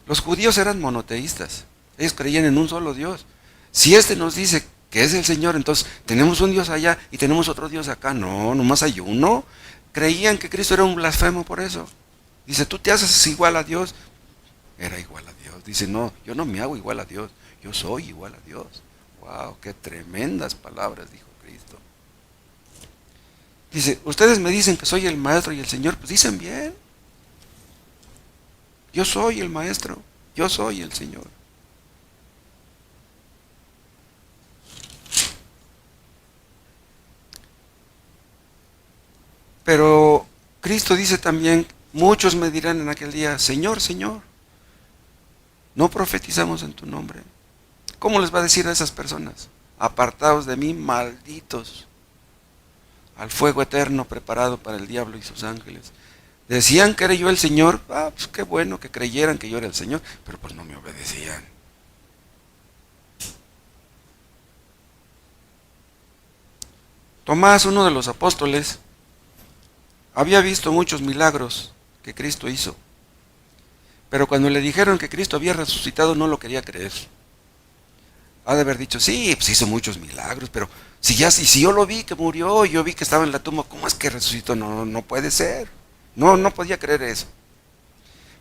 Los judíos eran monoteístas. Ellos creían en un solo Dios. Si este nos dice que es el Señor, entonces tenemos un Dios allá y tenemos otro Dios acá. No, nomás hay uno. Creían que Cristo era un blasfemo por eso. Dice, tú te haces igual a Dios. Era igual a Dios. Dice, no, yo no me hago igual a Dios. Yo soy igual a Dios. Wow, qué tremendas palabras dijo Cristo. Dice, ustedes me dicen que soy el maestro y el Señor. Pues dicen bien. Yo soy el maestro. Yo soy el Señor. Pero Cristo dice también, muchos me dirán en aquel día, Señor, Señor, no profetizamos en tu nombre. ¿Cómo les va a decir a esas personas? Apartaos de mí, malditos, al fuego eterno preparado para el diablo y sus ángeles. Decían que era yo el Señor, pues qué bueno que creyeran que yo era el Señor, pero pues no me obedecían. Tomás, uno de los apóstoles, había visto muchos milagros que Cristo hizo, pero cuando le dijeron que Cristo había resucitado no lo quería creer. Ha de haber dicho, sí, pues hizo muchos milagros, pero si yo lo vi que murió, yo vi que estaba en la tumba, ¿cómo es que resucitó? No, no puede ser. No podía creer eso.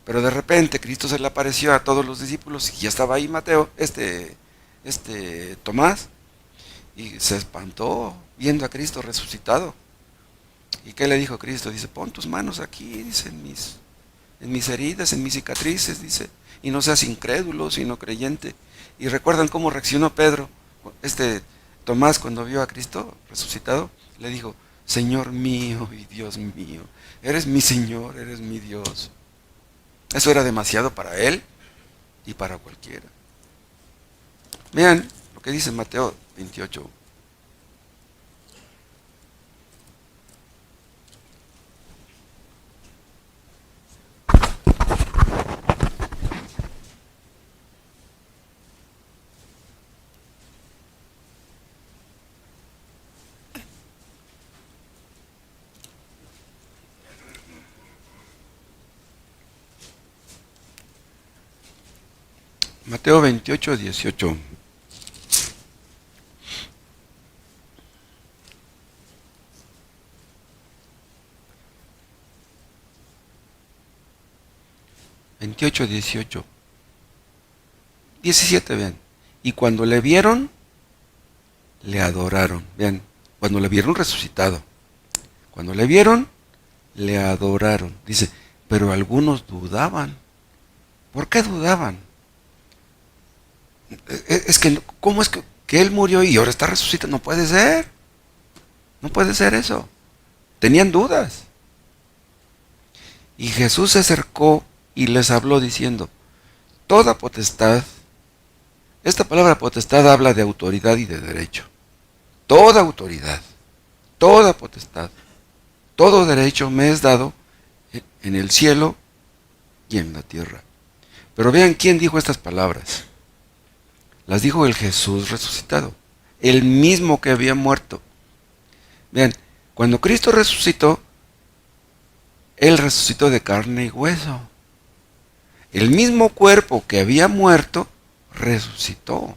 Pero de repente Cristo se le apareció a todos los discípulos y ya estaba ahí Mateo, Tomás, y se espantó viendo a Cristo resucitado. ¿Y qué le dijo Cristo? Dice, pon tus manos aquí, dice, en mis heridas, en mis cicatrices, dice, y no seas incrédulo, sino creyente. Y recuerdan cómo reaccionó Pedro, Tomás, cuando vio a Cristo resucitado, le dijo, Señor mío y Dios mío, eres mi Señor, eres mi Dios. Eso era demasiado para él y para cualquiera. Vean lo que dice Mateo 28. Mateo 28, 18. Veintiocho, 18. 17, vean. Y cuando le vieron, le adoraron. Vean, cuando le vieron resucitado. Cuando le vieron, le adoraron. Dice, pero algunos dudaban. ¿Por qué dudaban? Es que, ¿cómo es que él murió y ahora está resucitado? No puede ser. No puede ser eso. Tenían dudas. Y Jesús se acercó y les habló diciendo, toda potestad, esta palabra potestad habla de autoridad y de derecho. Toda autoridad, toda potestad, todo derecho me es dado en el cielo y en la tierra. Pero vean quién dijo estas palabras. Las dijo el Jesús resucitado, el mismo que había muerto. Vean, cuando Cristo resucitó, Él resucitó de carne y hueso. El mismo cuerpo que había muerto, resucitó.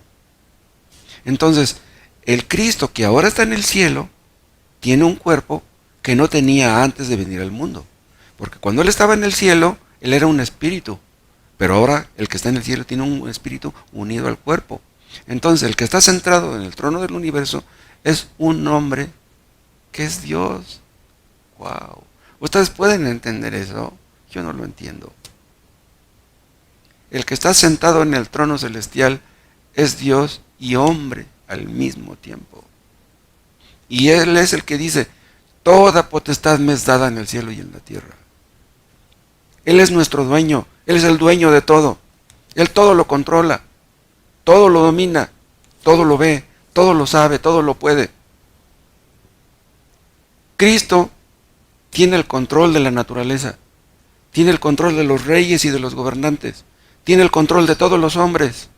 Entonces, el Cristo que ahora está en el cielo, tiene un cuerpo que no tenía antes de venir al mundo. Porque cuando Él estaba en el cielo, Él era un espíritu. Pero ahora el que está en el cielo tiene un espíritu unido al cuerpo. Entonces el que está centrado en el trono del universo es un hombre que es Dios. Wow. ¿Ustedes pueden entender eso? Yo no lo entiendo. El que está sentado en el trono celestial es Dios y hombre al mismo tiempo. Y Él es el que dice, toda potestad me es dada en el cielo y en la tierra. Él es nuestro dueño. Él es el dueño de todo. Él todo lo controla, todo lo domina, todo lo ve, todo lo sabe, todo lo puede. Cristo tiene el control de la naturaleza, tiene el control de los reyes y de los gobernantes, tiene el control de todos los hombres.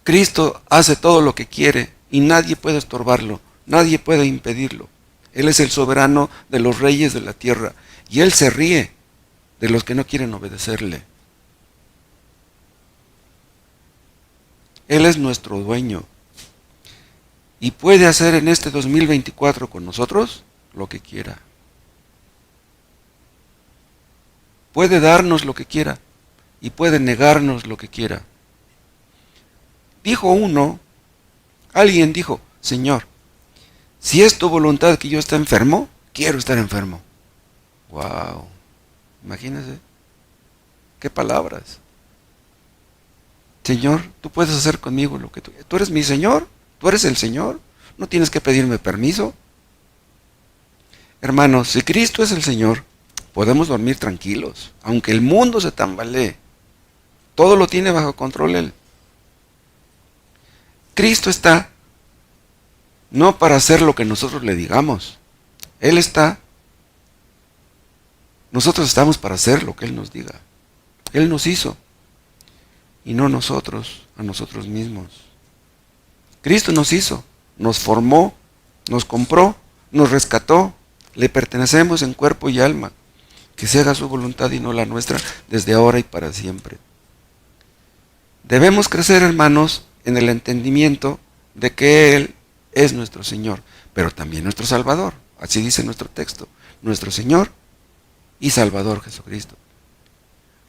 Cristo hace todo lo que quiere y nadie puede estorbarlo, nadie puede impedirlo. Él es el soberano de los reyes de la tierra y Él se ríe de los que no quieren obedecerle. Él es nuestro dueño y puede hacer en este 2024 con nosotros lo que quiera. Puede darnos lo que quiera y puede negarnos lo que quiera. Alguien dijo, Señor, si es tu voluntad que yo esté enfermo, quiero estar enfermo. Wow, imagínense, qué palabras. Señor, tú puedes hacer conmigo lo que tú eres mi Señor, tú eres el Señor, no tienes que pedirme permiso. Hermanos, si Cristo es el Señor, podemos dormir tranquilos, aunque el mundo se tambalee. Todo lo tiene bajo control Él. Cristo está no para hacer lo que nosotros le digamos. Nosotros estamos para hacer lo que Él nos diga. Él nos hizo y no nosotros a nosotros mismos. Cristo nos hizo, nos formó, nos compró, nos rescató, le pertenecemos en cuerpo y alma. Que se haga su voluntad y no la nuestra desde ahora y para siempre. Debemos crecer, hermanos, en el entendimiento de que Él es nuestro Señor, pero también nuestro Salvador. Así dice nuestro texto, nuestro Señor y Salvador Jesucristo.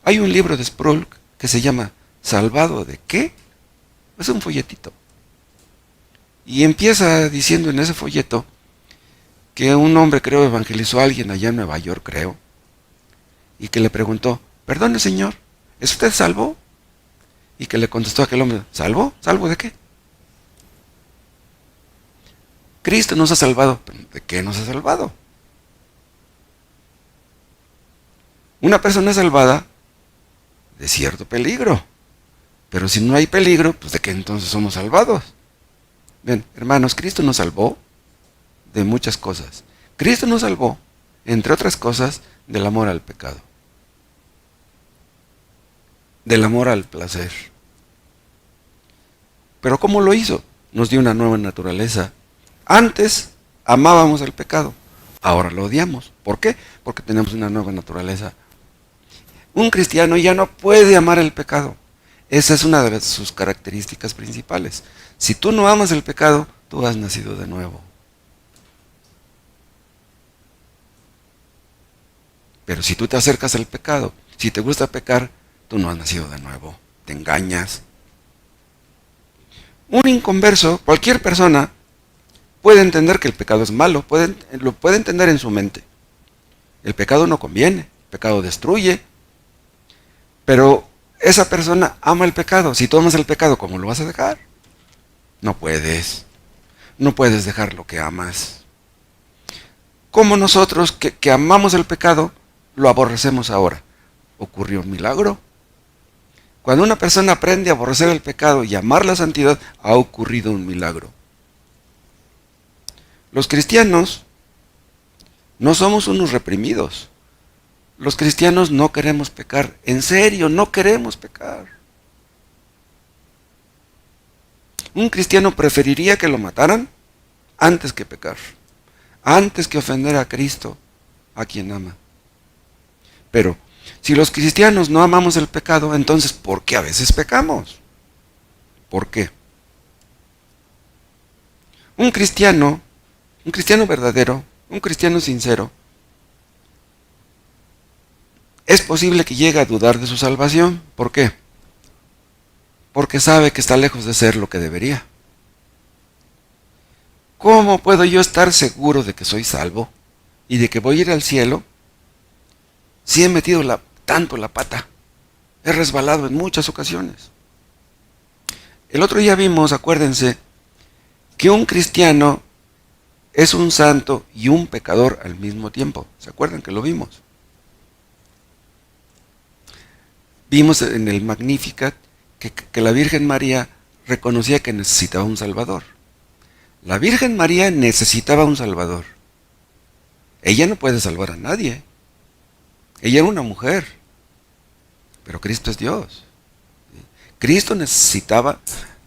Hay un libro de Sproul que se llama ¿Salvado de qué? Es un folletito. Y empieza diciendo en ese folleto que un hombre, creo, evangelizó a alguien allá en Nueva York, creo, y que le preguntó, perdone señor, ¿es usted salvo? Y que le contestó aquel hombre, ¿salvo? ¿Salvo de qué? Cristo nos ha salvado. ¿De qué nos ha salvado? Una persona es salvada de cierto peligro. Pero si no hay peligro, pues ¿de qué entonces somos salvados? Bien, hermanos, Cristo nos salvó de muchas cosas. Cristo nos salvó, entre otras cosas, del amor al pecado. Del amor al placer. Pero ¿cómo lo hizo? Nos dio una nueva naturaleza. Antes amábamos el pecado, ahora lo odiamos. ¿Por qué? Porque tenemos una nueva naturaleza. Un cristiano ya no puede amar el pecado. Esa es una de sus características principales. Si tú no amas el pecado, tú has nacido de nuevo. Pero si tú te acercas al pecado, si te gusta pecar, tú no has nacido de nuevo. Te engañas. Un inconverso, cualquier persona, puede entender que el pecado es malo, lo puede entender en su mente. El pecado no conviene, el pecado destruye. Pero esa persona ama el pecado. Si tú amas el pecado, ¿cómo lo vas a dejar? No puedes. No puedes dejar lo que amas. ¿Cómo nosotros que amamos el pecado, lo aborrecemos ahora? Ocurrió un milagro. Cuando una persona aprende a aborrecer el pecado y amar la santidad, ha ocurrido un milagro. Los cristianos no somos unos reprimidos. Los cristianos no queremos pecar. En serio, no queremos pecar. Un cristiano preferiría que lo mataran antes que pecar. Antes que ofender a Cristo, a quien ama. Pero si los cristianos no amamos el pecado, entonces ¿por qué a veces pecamos? ¿Por qué? Un cristiano verdadero, un cristiano sincero, es posible que llegue a dudar de su salvación. ¿Por qué? Porque sabe que está lejos de ser lo que debería. ¿Cómo puedo yo estar seguro de que soy salvo y de que voy a ir al cielo si he metido tanto la pata? He resbalado en muchas ocasiones. El otro día vimos, acuérdense, que un cristiano es un santo y un pecador al mismo tiempo. ¿Se acuerdan que lo vimos? Vimos en el Magnificat que la Virgen María reconocía que necesitaba un Salvador. La Virgen María necesitaba un Salvador. Ella no puede salvar a nadie. Ella era una mujer. Pero Cristo es Dios. Cristo necesitaba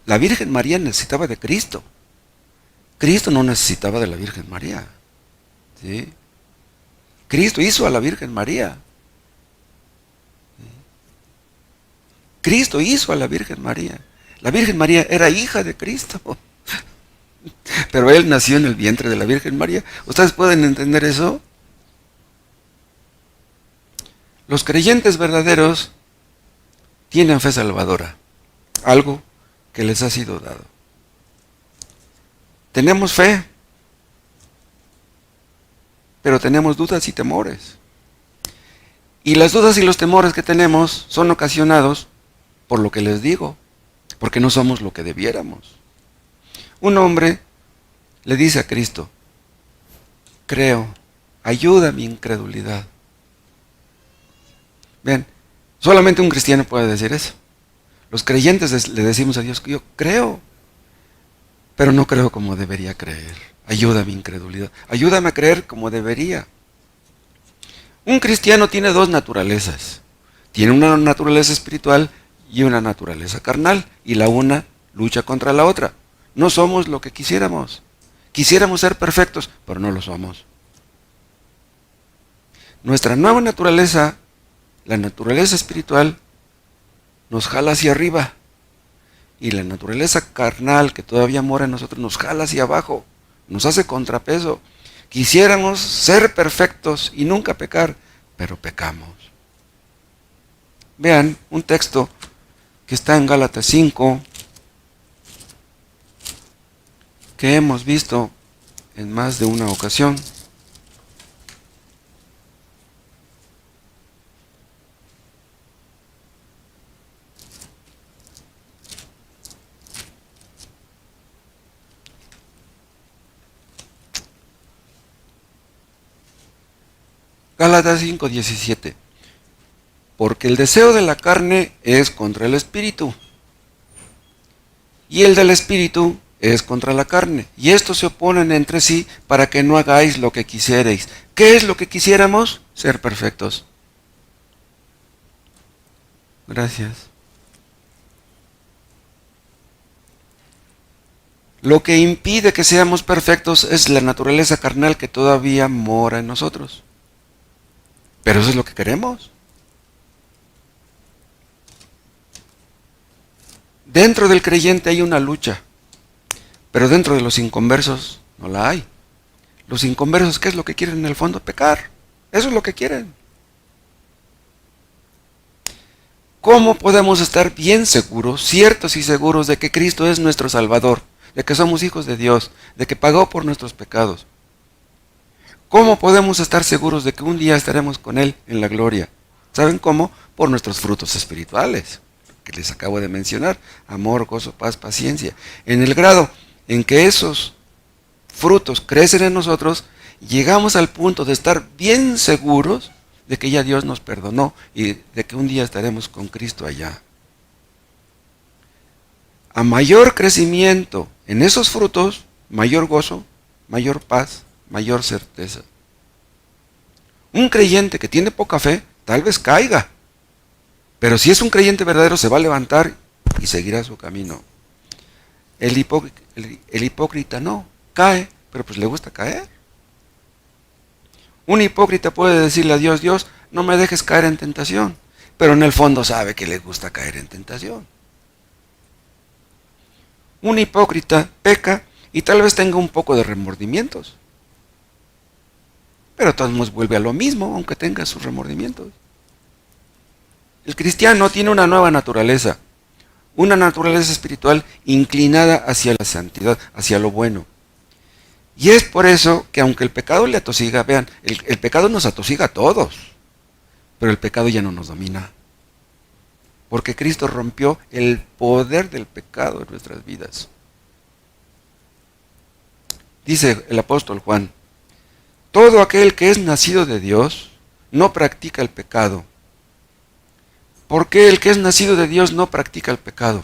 La Virgen María necesitaba de Cristo. Cristo no necesitaba de la Virgen María. ¿Sí? Cristo hizo a la Virgen María. Cristo hizo a la Virgen María. La Virgen María era hija de Cristo. Pero Él nació en el vientre de la Virgen María. ¿Ustedes pueden entender eso? Los creyentes verdaderos tienen fe salvadora. Algo que les ha sido dado. Tenemos fe, pero tenemos dudas y temores. Y las dudas y los temores que tenemos son ocasionados por lo que les digo, porque no somos lo que debiéramos. Un hombre le dice a Cristo, creo, ayuda a mi incredulidad. Vean, solamente un cristiano puede decir eso. Los creyentes le decimos a Dios, yo creo, pero no creo como debería creer. Ayuda a mi incredulidad. Ayúdame a creer como debería. Un cristiano tiene dos naturalezas. Tiene una naturaleza espiritual y una naturaleza carnal. Y la una lucha contra la otra. No somos lo que quisiéramos. Quisiéramos ser perfectos, pero no lo somos. Nuestra nueva naturaleza, la naturaleza espiritual, nos jala hacia arriba. Y la naturaleza carnal que todavía mora en nosotros nos jala hacia abajo. Nos hace contrapeso. Quisiéramos ser perfectos y nunca pecar, pero pecamos. Vean un texto que está en Gálatas 5, que hemos visto en más de una ocasión. Gálatas 5:17. Porque el deseo de la carne es contra el espíritu, y el del espíritu es contra la carne, y estos se oponen entre sí para que no hagáis lo que quisierais. ¿Qué es lo que quisiéramos? Ser perfectos. Gracias. Lo que impide que seamos perfectos es la naturaleza carnal que todavía mora en nosotros. Pero eso es lo que queremos. Dentro del creyente hay una lucha, pero dentro de los inconversos no la hay. Los inconversos, ¿qué es lo que quieren en el fondo? Pecar. Eso es lo que quieren. ¿Cómo podemos estar bien seguros, ciertos y seguros de que Cristo es nuestro Salvador, de que somos hijos de Dios, de que pagó por nuestros pecados? ¿Cómo podemos estar seguros de que un día estaremos con Él en la gloria? ¿Saben cómo? Por nuestros frutos espirituales, que les acabo de mencionar. Amor, gozo, paz, paciencia. En el grado en que esos frutos crecen en nosotros, llegamos al punto de estar bien seguros de que ya Dios nos perdonó y de que un día estaremos con Cristo allá. A mayor crecimiento en esos frutos, mayor gozo, mayor paz, mayor certeza. Un creyente que tiene poca fe, tal vez caiga, pero si es un creyente verdadero se va a levantar y seguirá su camino. El hipócrita no, cae, pero pues le gusta caer. Un hipócrita puede decirle a Dios, Dios, no me dejes caer en tentación, pero en el fondo sabe que le gusta caer en tentación. Un hipócrita peca y tal vez tenga un poco de remordimientos, pero de todos modos vuelve a lo mismo, aunque tenga sus remordimientos. El cristiano tiene una nueva naturaleza, una naturaleza espiritual inclinada hacia la santidad, hacia lo bueno. Y es por eso que aunque el pecado le atosiga, vean, el pecado nos atosiga a todos, pero el pecado ya no nos domina. Porque Cristo rompió el poder del pecado en nuestras vidas. Dice el apóstol Juan, todo aquel que es nacido de Dios no practica el pecado. ¿Por qué el que es nacido de Dios no practica el pecado?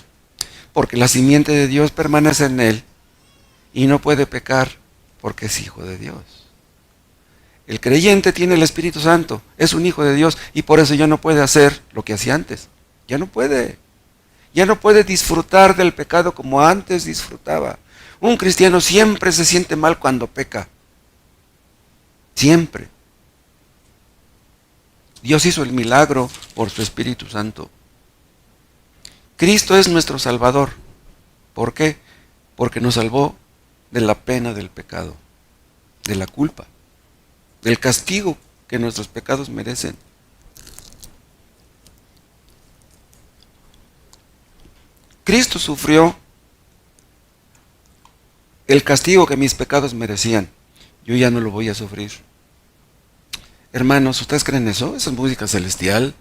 Porque la simiente de Dios permanece en él y no puede pecar porque es hijo de Dios. El creyente tiene el Espíritu Santo, es un hijo de Dios y por eso ya no puede hacer lo que hacía antes. Ya no puede. Ya no puede disfrutar del pecado como antes disfrutaba. Un cristiano siempre se siente mal cuando peca. Siempre. Dios hizo el milagro por su Espíritu Santo. Cristo es nuestro Salvador. ¿Por qué? Porque nos salvó de la pena del pecado, de la culpa, del castigo que nuestros pecados merecen. Cristo sufrió el castigo que mis pecados merecían. Yo ya no lo voy a sufrir. Hermanos, ¿ustedes creen eso? Esa es música celestial.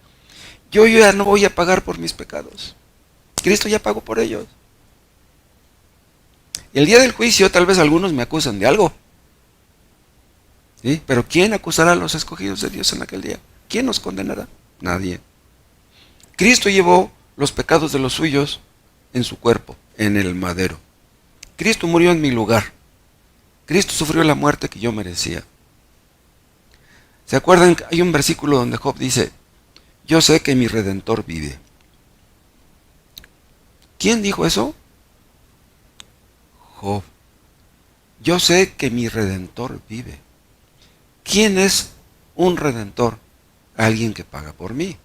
Yo ya no voy a pagar por mis pecados. Cristo ya pagó por ellos. Y el día del juicio tal vez algunos me acusan de algo. ¿Sí? Pero ¿quién acusará a los escogidos de Dios en aquel día? ¿Quién nos condenará? Nadie. Cristo llevó los pecados de los suyos en su cuerpo, en el madero. Cristo murió en mi lugar. Cristo sufrió la muerte que yo merecía. ¿Se acuerdan? Hay un versículo donde Job dice, yo sé que mi Redentor vive. ¿Quién dijo eso? Job. Yo sé que mi Redentor vive. ¿Quién es un Redentor? Alguien que paga por mí.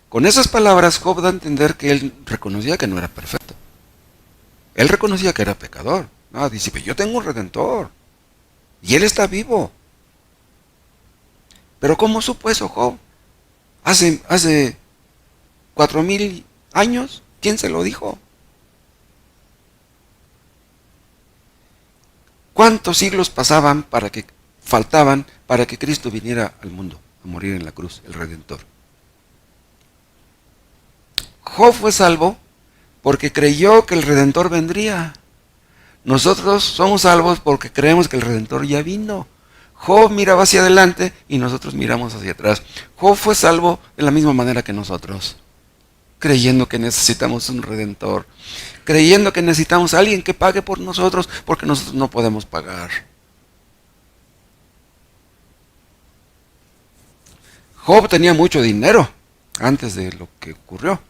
Con esas palabras Job da a entender que él reconocía que no era perfecto. Él reconocía que era pecador. No, dice, pero yo tengo un Redentor. Y él está vivo. Pero ¿cómo supo eso Job? Hace 4000 años, ¿quién se lo dijo? ¿Cuántos siglos faltaban para que Cristo viniera al mundo a morir en la cruz, el Redentor? Job fue salvo porque creyó que el Redentor vendría. Nosotros somos salvos porque creemos que el Redentor ya vino. Job miraba hacia adelante y nosotros miramos hacia atrás. Job fue salvo de la misma manera que nosotros, creyendo que necesitamos un Redentor, creyendo que necesitamos a alguien que pague por nosotros porque nosotros no podemos pagar. Job tenía mucho dinero antes de lo que ocurrió,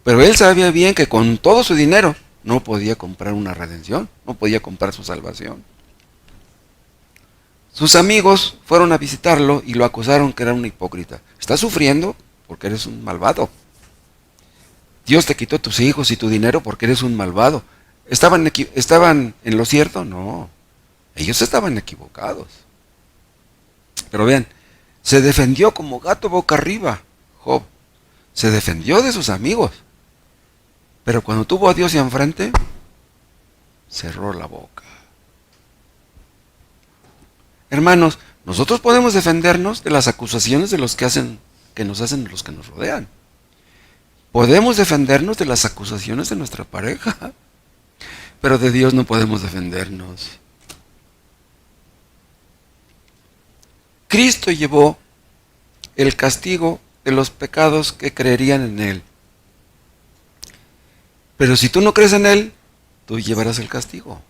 pero él sabía bien que con todo su dinero no podía comprar una redención, no podía comprar su salvación. Sus amigos fueron a visitarlo y lo acusaron que era un hipócrita. Estás sufriendo porque eres un malvado. Dios te quitó tus hijos y tu dinero porque eres un malvado. ¿Estaban en lo cierto? No. Ellos estaban equivocados. Pero vean, se defendió como gato boca arriba, Job. Se defendió de sus amigos. Pero cuando tuvo a Dios enfrente, cerró la boca. Hermanos, nosotros podemos defendernos de las acusaciones de los que nos hacen los que nos rodean. Podemos defendernos de las acusaciones de nuestra pareja, pero de Dios no podemos defendernos. Cristo llevó el castigo de los pecados que creerían en Él. Pero si tú no crees en Él, tú llevarás el castigo.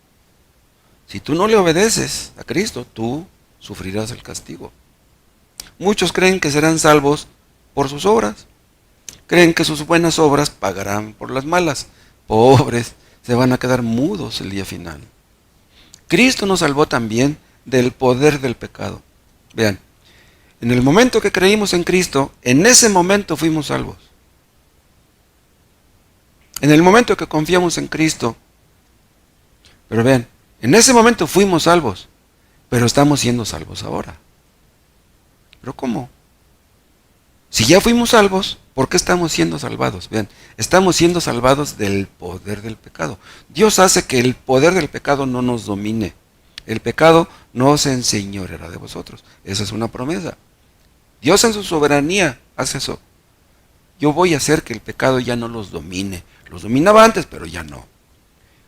Si tú no le obedeces a Cristo, tú sufrirás el castigo. Muchos creen que serán salvos por sus obras. Creen que sus buenas obras pagarán por las malas. Pobres, se van a quedar mudos el día final. Cristo nos salvó también del poder del pecado. Vean, en el momento que creímos en Cristo, en ese momento fuimos salvos. En el momento que confiamos en Cristo, pero vean, en ese momento fuimos salvos, pero estamos siendo salvos ahora. ¿Pero cómo? Si ya fuimos salvos, ¿por qué estamos siendo salvados? Vean, estamos siendo salvados del poder del pecado. Dios hace que el poder del pecado no nos domine. El pecado no se enseñoreará de vosotros. Esa es una promesa. Dios en su soberanía hace eso. Yo voy a hacer que el pecado ya no los domine. Los dominaba antes, pero ya no.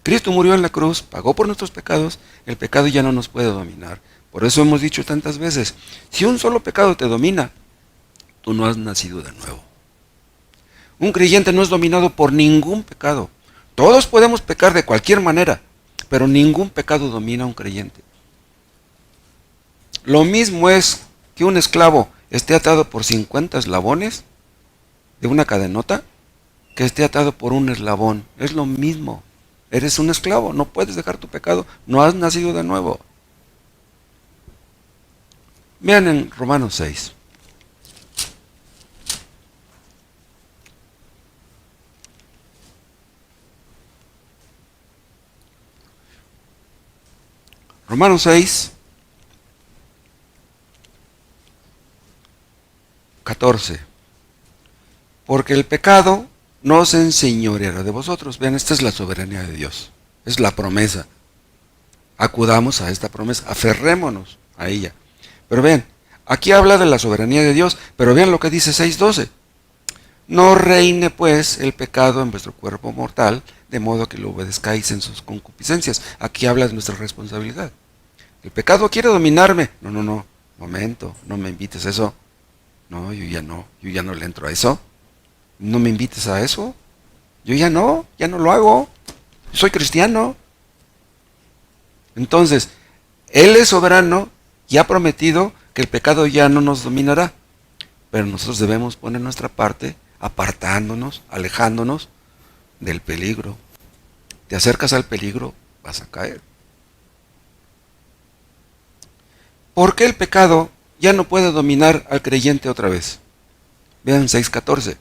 Cristo murió en la cruz, pagó por nuestros pecados, el pecado ya no nos puede dominar. Por eso hemos dicho tantas veces, si un solo pecado te domina, tú no has nacido de nuevo. Un creyente no es dominado por ningún pecado. Todos podemos pecar de cualquier manera, pero ningún pecado domina a un creyente. Lo mismo es que un esclavo esté atado por 50 eslabones de una cadenota que esté atado por un eslabón. Es lo mismo. Eres un esclavo, no puedes dejar tu pecado, no has nacido de nuevo. Vean en Romanos 6. Romanos 6, 14. Porque el pecado no se enseñoreará de vosotros. Vean, esta es la soberanía de Dios. Es la promesa. Acudamos a esta promesa, aferrémonos a ella. Pero vean, aquí habla de la soberanía de Dios, pero vean lo que dice 6:12. No reine pues el pecado en vuestro cuerpo mortal, de modo que lo obedezcáis en sus concupiscencias. Aquí habla de nuestra responsabilidad. El pecado quiere dominarme. No, no, no. Momento, no me invites a eso. No, yo ya no le entro a eso. No me invites a eso. Yo ya no lo hago. Soy cristiano. Entonces, Él es soberano y ha prometido que el pecado ya no nos dominará. Pero nosotros debemos poner nuestra parte, apartándonos, alejándonos del peligro. Te acercas al peligro, vas a caer. ¿Por qué el pecado ya no puede dominar al creyente otra vez? Vean 6:14.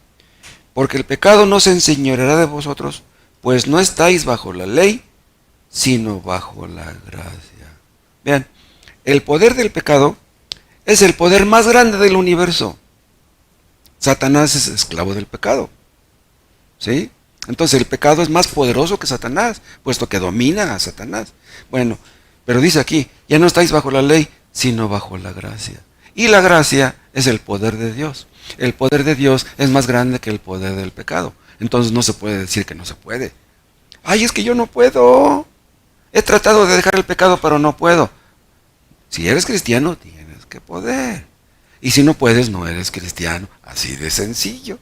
Porque el pecado no se enseñoreará de vosotros, pues no estáis bajo la ley, sino bajo la gracia. Vean, el poder del pecado es el poder más grande del universo. Satanás es esclavo del pecado. ¿Sí? Entonces el pecado es más poderoso que Satanás, puesto que domina a Satanás. Bueno, pero dice aquí, ya no estáis bajo la ley, sino bajo la gracia. Y la gracia es el poder de Dios. El poder de Dios es más grande que el poder del pecado. Entonces no se puede decir que no se puede. Ay, es que yo no puedo. He tratado de dejar el pecado, pero no puedo. Si eres cristiano, tienes que poder. Y si no puedes, no eres cristiano. Así de sencillo.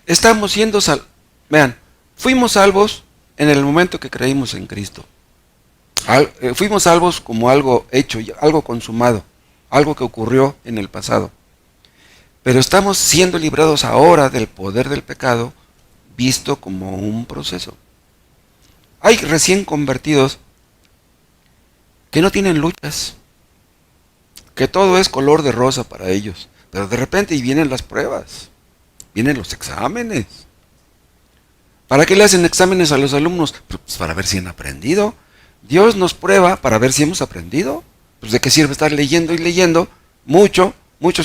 Estamos siendo salvos. Vean, fuimos salvos en el momento que creímos en Cristo. Fuimos salvos como algo hecho, algo consumado, algo que ocurrió en el pasado. Pero estamos siendo librados ahora del poder del pecado, visto como un proceso. Hay recién convertidos que no tienen luchas, que todo es color de rosa para ellos. Pero de repente y vienen las pruebas, vienen los exámenes. ¿Para qué le hacen exámenes a los alumnos? Pues para ver si han aprendido. Dios nos prueba para ver si hemos aprendido. Pues de qué sirve estar leyendo y leyendo muchos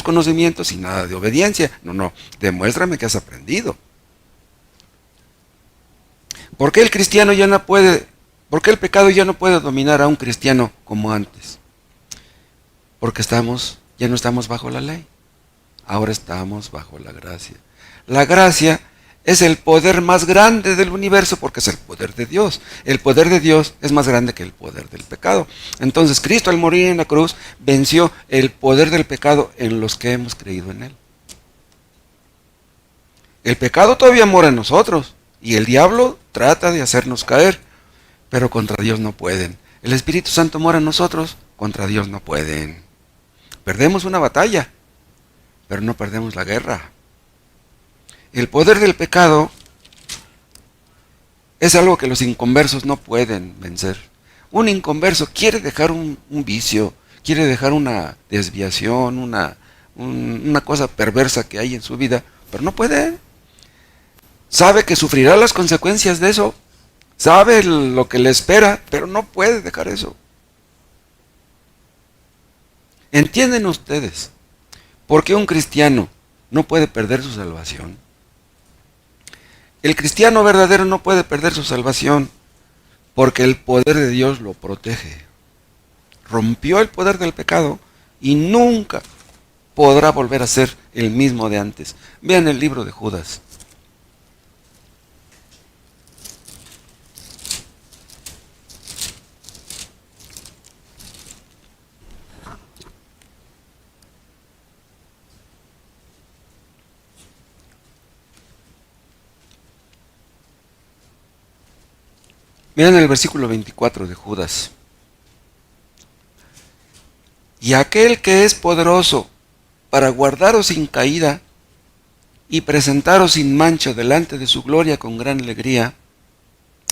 conocimientos y nada de obediencia. No, no, demuéstrame que has aprendido. ¿Por qué el cristiano ya no puede, por qué el pecado ya no puede dominar a un cristiano como antes? Porque ya no estamos bajo la ley. Ahora estamos bajo la gracia. La gracia es el poder más grande del universo porque es el poder de Dios. El poder de Dios es más grande que el poder del pecado. Entonces Cristo al morir en la cruz venció el poder del pecado en los que hemos creído en Él. El pecado todavía mora en nosotros y el diablo trata de hacernos caer, pero contra Dios no pueden. El Espíritu Santo mora en nosotros, contra Dios no pueden. Perdemos una batalla, pero no perdemos la guerra. El poder del pecado es algo que los inconversos no pueden vencer. Un inconverso quiere dejar un vicio, quiere dejar una desviación, una cosa perversa que hay en su vida, pero no puede. Sabe que sufrirá las consecuencias de eso, sabe lo que le espera, pero no puede dejar eso. ¿Entienden ustedes por qué un cristiano no puede perder su salvación? El cristiano verdadero no puede perder su salvación porque el poder de Dios lo protege. Rompió el poder del pecado y nunca podrá volver a ser el mismo de antes. Vean el libro de Judas. Miren el versículo 24 de Judas. Y aquel que es poderoso para guardaros sin caída y presentaros sin mancha delante de su gloria con gran alegría,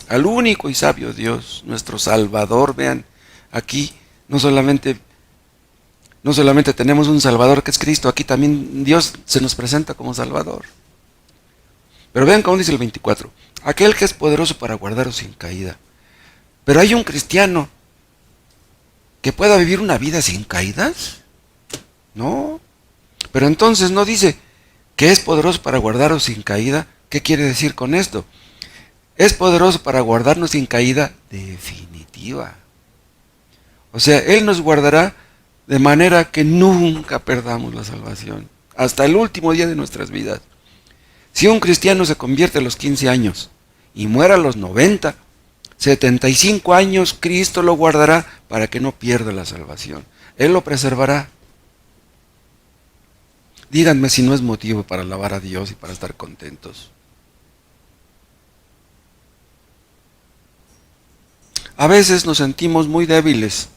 al único y sabio Dios, nuestro Salvador. Vean, aquí no solamente tenemos un Salvador que es Cristo, aquí también Dios se nos presenta como Salvador. Pero vean cómo dice el 24, aquel que es poderoso para guardaros sin caída. Pero hay un cristiano que pueda vivir una vida sin caídas. No. Pero entonces no dice que es poderoso para guardaros sin caída. ¿Qué quiere decir con esto? Es poderoso para guardarnos sin caída definitiva. O sea, Él nos guardará de manera que nunca perdamos la salvación, hasta el último día de nuestras vidas. Si un cristiano se convierte a los 15 años y muere a los 90, 75 años, Cristo lo guardará para que no pierda la salvación. Él lo preservará. Díganme si no es motivo para alabar a Dios y para estar contentos. A veces nos sentimos muy débiles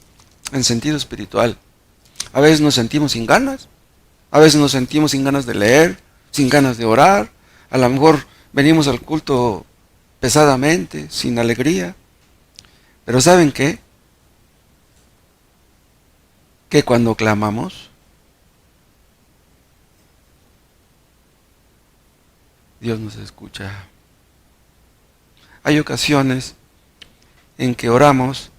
en sentido espiritual. A veces nos sentimos sin ganas. A veces nos sentimos sin ganas de leer, sin ganas de orar. A lo mejor venimos al culto pesadamente, sin alegría. Pero ¿saben qué? Que cuando clamamos, Dios nos escucha. Hay ocasiones en que oramos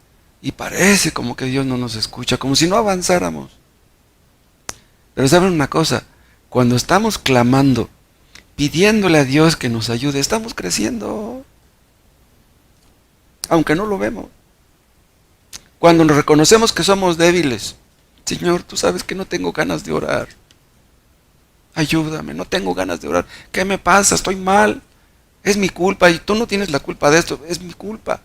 y parece como que Dios no nos escucha, como si no avanzáramos. Pero ¿saben una cosa? Cuando estamos clamando, pidiéndole a Dios que nos ayude, estamos creciendo, aunque no lo vemos. Cuando nos reconocemos que somos débiles, Señor, tú sabes que no tengo ganas de orar. Ayúdame, no tengo ganas de orar. ¿Qué me pasa? Estoy mal. Es mi culpa y tú no tienes la culpa de esto, es mi culpa.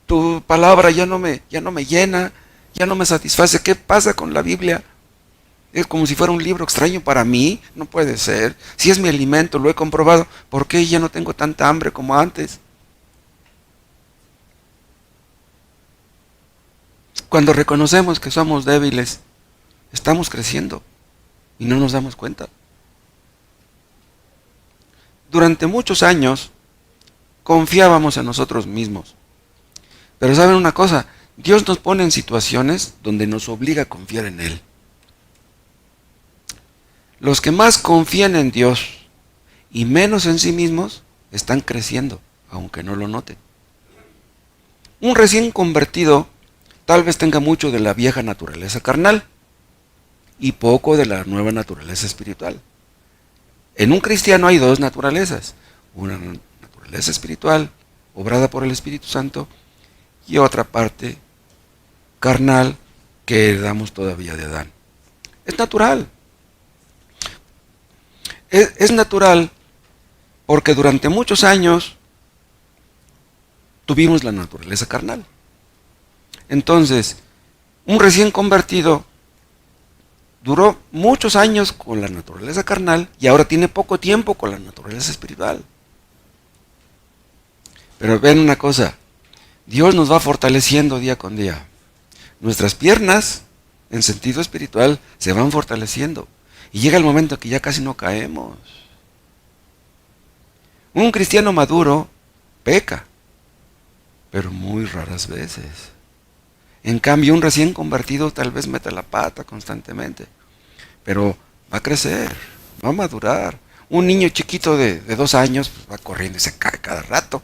Tu palabra ya no me llena, ya no me satisface. ¿Qué pasa con la Biblia? Es como si fuera un libro extraño para mí. No puede ser. Si es mi alimento, lo he comprobado. ¿Por qué ya no tengo tanta hambre como antes? Cuando reconocemos que somos débiles, estamos creciendo y no nos damos cuenta. Durante muchos años confiábamos en nosotros mismos. Pero ¿saben una cosa? Dios nos pone en situaciones donde nos obliga a confiar en Él. Los que más confían en Dios y menos en sí mismos están creciendo, aunque no lo noten. Un recién convertido tal vez tenga mucho de la vieja naturaleza carnal y poco de la nueva naturaleza espiritual. En un cristiano hay dos naturalezas, una naturaleza espiritual, obrada por el Espíritu Santo, y otra parte carnal que heredamos todavía de Adán. Es natural. Es natural porque durante muchos años tuvimos la naturaleza carnal. Entonces, un recién convertido duró muchos años con la naturaleza carnal y ahora tiene poco tiempo con la naturaleza espiritual. Pero ven una cosa, Dios nos va fortaleciendo día con día. Nuestras piernas, en sentido espiritual, se van fortaleciendo. Y llega el momento que ya casi no caemos. Un cristiano maduro peca, pero muy raras veces. En cambio, un recién convertido tal vez mete la pata constantemente, pero va a crecer, va a madurar. Un niño chiquito de 2 años pues, va corriendo y se cae cada rato.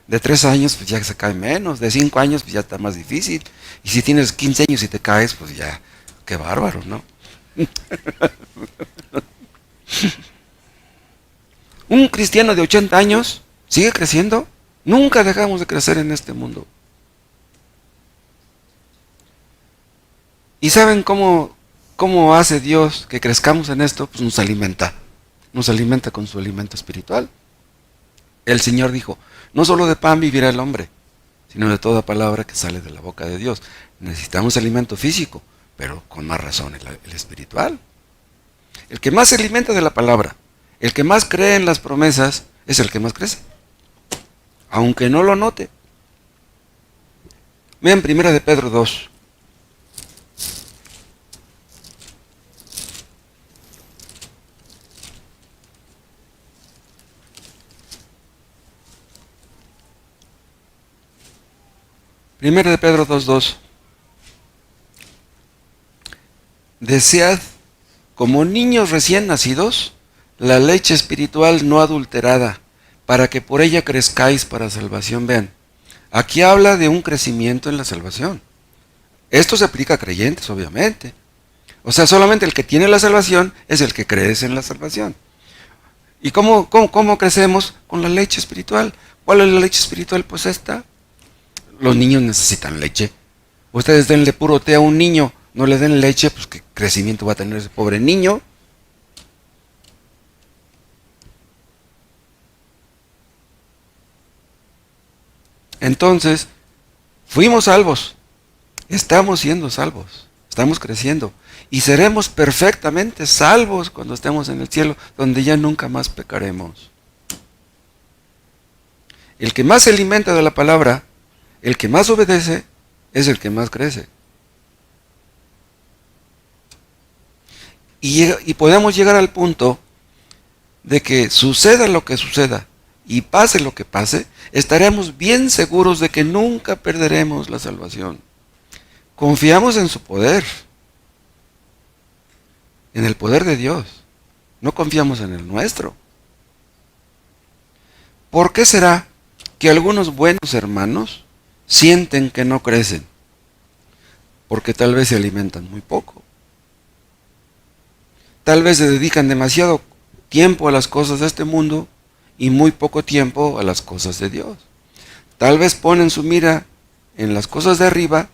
De 3 años pues ya se cae menos, de 5 años pues ya está más difícil. Y si tienes 15 años y te caes, pues ya, qué bárbaro, ¿no? Un cristiano de 80 años sigue creciendo. Nunca dejamos de crecer en este mundo. ¿Y saben cómo hace Dios que crezcamos en esto? Pues nos alimenta. Nos alimenta con su alimento espiritual. El Señor dijo, no solo de pan vivirá el hombre, sino de toda palabra que sale de la boca de Dios. Necesitamos alimento físico, pero con más razón el espiritual. El que más se alimenta de la palabra, el que más cree en las promesas, es el que más crece. aunque no lo note. Vean 1 de Pedro 2. Primero de Pedro 2:2. Desead, como niños recién nacidos, la leche espiritual no adulterada, para que por ella crezcáis para salvación. Vean, aquí habla de un crecimiento en la salvación. Esto se aplica a creyentes, obviamente. O sea, solamente el que tiene la salvación es el que crece en la salvación. ¿Y cómo crecemos? Con la leche espiritual. ¿Cuál es la leche espiritual? Pues esta. Los niños necesitan leche. Ustedes denle puro té a un niño, no le den leche, pues qué crecimiento va a tener ese pobre niño. Entonces, fuimos salvos, estamos siendo salvos, estamos creciendo y seremos perfectamente salvos cuando estemos en el cielo, donde ya nunca más pecaremos. El que más se alimenta de la palabra, el que más obedece, es el que más crece. Y podemos llegar al punto de que suceda lo que suceda y pase lo que pase, estaremos bien seguros de que nunca perderemos la salvación. Confiamos en su poder, en el poder de Dios. No confiamos en el nuestro. ¿Por qué será que algunos buenos hermanos sienten que no crecen? Porque tal vez se alimentan muy poco. Tal vez se dedican demasiado tiempo a las cosas de este mundo y muy poco tiempo a las cosas de Dios. Tal vez ponen su mira en las cosas de arriba,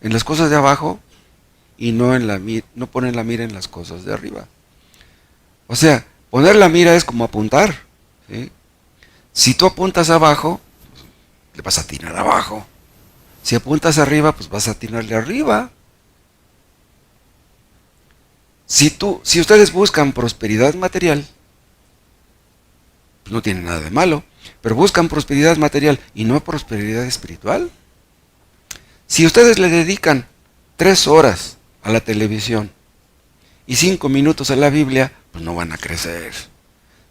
en las cosas de abajo, y no ponen la mira en las cosas de arriba. O sea, poner la mira es como apuntar, ¿sí? Si tú apuntas abajo, le vas a atinar abajo. Si apuntas arriba, pues vas a atinarle arriba. Si ustedes buscan prosperidad material, pues no tiene nada de malo, pero buscan prosperidad material y no prosperidad espiritual. Si ustedes le dedican 3 horas a la televisión y 5 minutos a la Biblia, pues no van a crecer.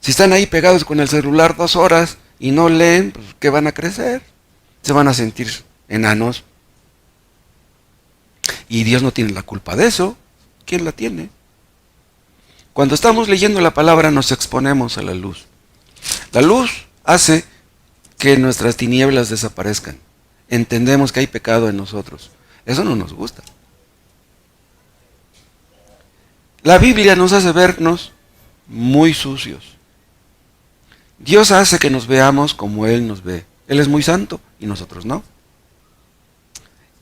Si están ahí pegados con el celular 2 horas y no leen, pues ¿qué van a crecer? Se van a sentir enanos. Y Dios no tiene la culpa de eso. ¿Quién la tiene? Cuando estamos leyendo la palabra nos exponemos a la luz. La luz hace que nuestras tinieblas desaparezcan. Entendemos que hay pecado en nosotros. Eso no nos gusta. La Biblia nos hace vernos muy sucios. Dios hace que nos veamos como Él nos ve. Él es muy santo y nosotros no.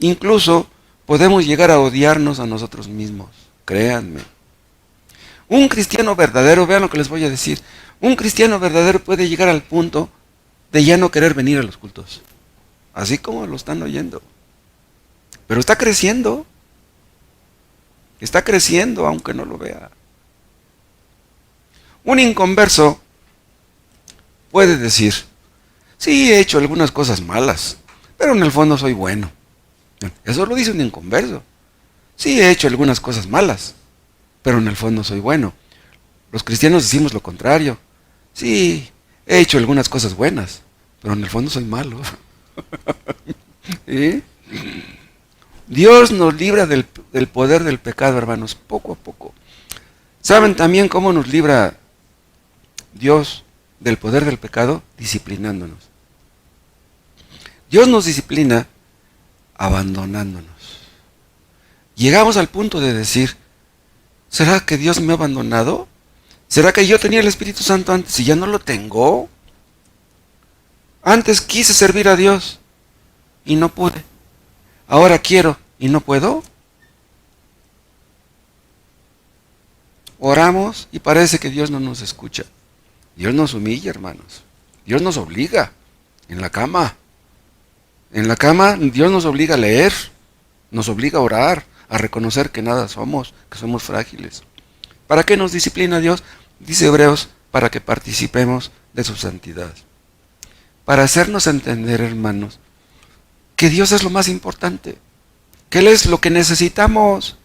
Incluso podemos llegar a odiarnos a nosotros mismos. Créanme. Un cristiano verdadero, vean lo que les voy a decir, un cristiano verdadero puede llegar al punto de ya no querer venir a los cultos. Así como lo están oyendo. Pero está creciendo aunque no lo vea. Un inconverso puede decir, sí, he hecho algunas cosas malas, pero en el fondo soy bueno. Eso lo dice un inconverso. Sí, he hecho algunas cosas malas, pero en el fondo soy bueno. Los cristianos decimos lo contrario. Sí, he hecho algunas cosas buenas, pero en el fondo soy malo. ¿Sí? Dios nos libra del poder del pecado, hermanos, poco a poco. ¿Saben también cómo nos libra Dios del poder del pecado? Disciplinándonos. Dios nos disciplina abandonándonos. Llegamos al punto de decir, ¿será que Dios me ha abandonado? ¿Será que yo tenía el Espíritu Santo antes y ya no lo tengo? Antes quise servir a Dios y no pude. Ahora quiero y no puedo. Oramos y parece que Dios no nos escucha. Dios nos humilla, hermanos. Dios nos obliga en la cama. En la cama Dios nos obliga a leer, nos obliga a orar, a reconocer que nada somos, que somos frágiles. ¿Para qué nos disciplina Dios? Dice Hebreos, para que participemos de su santidad. para hacernos entender, hermanos, que Dios es lo más importante, que Él es lo que necesitamos.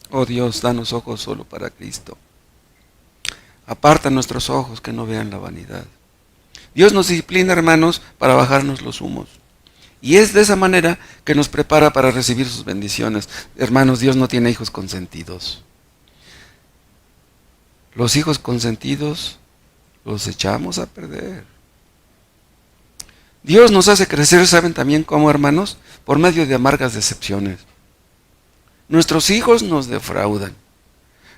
Oh Dios, danos ojos solo para Cristo. Aparta nuestros ojos que no vean la vanidad. Dios nos disciplina, hermanos, para bajarnos los humos. Y es de esa manera que nos prepara para recibir sus bendiciones. Hermanos, Dios no tiene hijos consentidos. Los hijos consentidos los echamos a perder. Dios nos hace crecer, ¿saben también cómo, hermanos? Por medio de amargas decepciones. Nuestros hijos nos defraudan.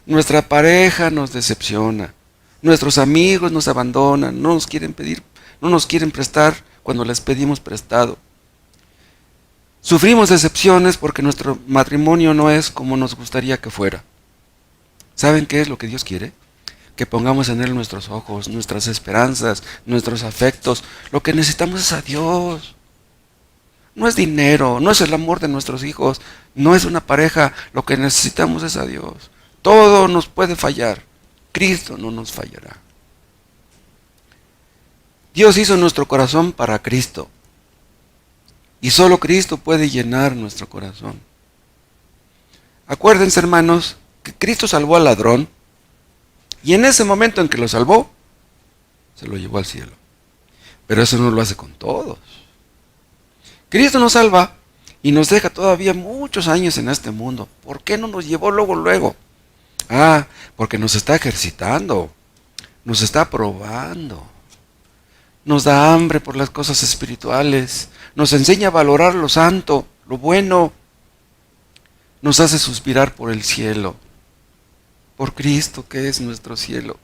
Nuestra pareja nos decepciona. Nuestros amigos nos abandonan, no nos quieren pedir, no nos quieren prestar cuando les pedimos prestado. Sufrimos decepciones porque nuestro matrimonio no es como nos gustaría que fuera. ¿Saben qué es lo que Dios quiere? Que pongamos en Él nuestros ojos, nuestras esperanzas, nuestros afectos. Lo que necesitamos es a Dios. No es dinero, no es el amor de nuestros hijos, no es una pareja. Lo que necesitamos es a Dios. Todo nos puede fallar. Cristo no nos fallará. Dios hizo nuestro corazón para Cristo. Y solo Cristo puede llenar nuestro corazón. Acuérdense, hermanos, que Cristo salvó al ladrón. Y en ese momento en que lo salvó, se lo llevó al cielo. Pero eso no lo hace con todos. Cristo nos salva y nos deja todavía muchos años en este mundo. ¿Por qué no nos llevó luego? Porque nos está ejercitando, nos está probando, nos da hambre por las cosas espirituales, nos enseña a valorar lo santo, lo bueno, nos hace suspirar por el cielo, por Cristo que es nuestro cielo.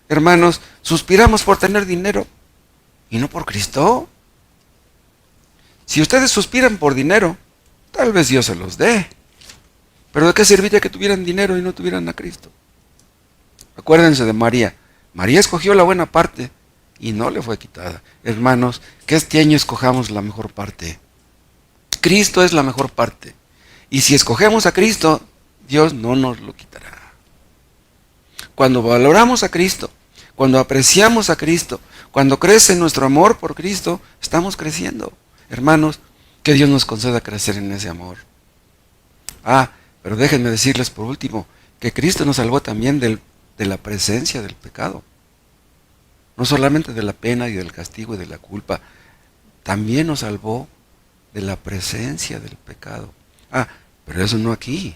Hermanos, suspiramos por tener dinero y no por Cristo. Si ustedes suspiran por dinero, tal vez Dios se los dé. Pero ¿de qué serviría que tuvieran dinero y no tuvieran a Cristo? Acuérdense de María. María escogió la buena parte y no le fue quitada. Hermanos, que este año escojamos la mejor parte. Cristo es la mejor parte. Y si escogemos a Cristo, Dios no nos lo quitará. Cuando valoramos a Cristo, cuando apreciamos a Cristo, cuando crece nuestro amor por Cristo, estamos creciendo. Hermanos, que Dios nos conceda crecer en ese amor. Pero déjenme decirles por último, que Cristo nos salvó también de la presencia del pecado. No solamente de la pena y del castigo y de la culpa, también nos salvó de la presencia del pecado. Pero eso no aquí.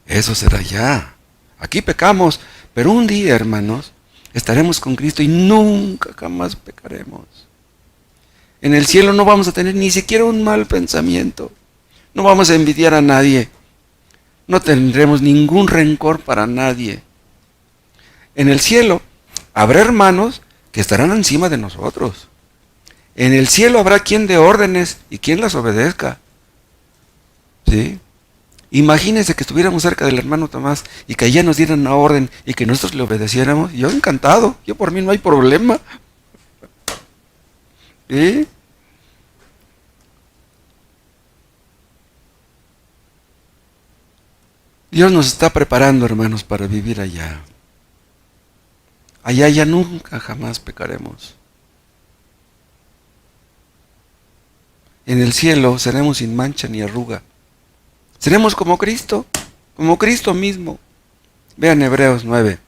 Eso será allá. Aquí pecamos, pero un día, hermanos, estaremos con Cristo y nunca jamás pecaremos. En el cielo no vamos a tener ni siquiera un mal pensamiento. No vamos a envidiar a nadie. No tendremos ningún rencor para nadie. En el cielo habrá hermanos que estarán encima de nosotros. En el cielo habrá quien dé órdenes y quien las obedezca. ¿Sí? Imagínense que estuviéramos cerca del hermano Tomás y que allá nos dieran una orden y que nosotros le obedeciéramos. Yo encantado, yo por mí no hay problema. ¿Sí? Dios nos está preparando, hermanos, para vivir allá. Allá ya nunca jamás pecaremos. En el cielo seremos sin mancha ni arruga. Seremos como Cristo mismo. Vean Hebreos 9.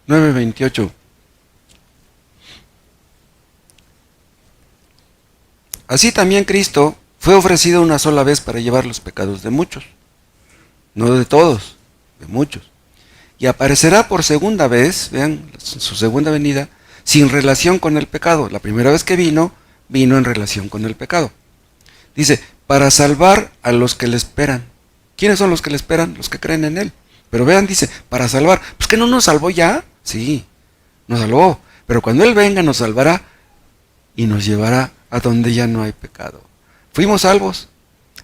Nueve 28. Así también Cristo fue ofrecido una sola vez para llevar los pecados de muchos, no de todos, de muchos. Y aparecerá por segunda vez, vean, su segunda venida, sin relación con el pecado. La primera vez que vino en relación con el pecado. Dice, para salvar a los que le esperan. ¿Quiénes son los que le esperan? Los que creen en Él. Pero vean, dice, para salvar. Pues que no nos salvó ya. Sí, nos salvó. Pero cuando Él venga nos salvará y nos llevará a donde ya no hay pecado. Fuimos salvos,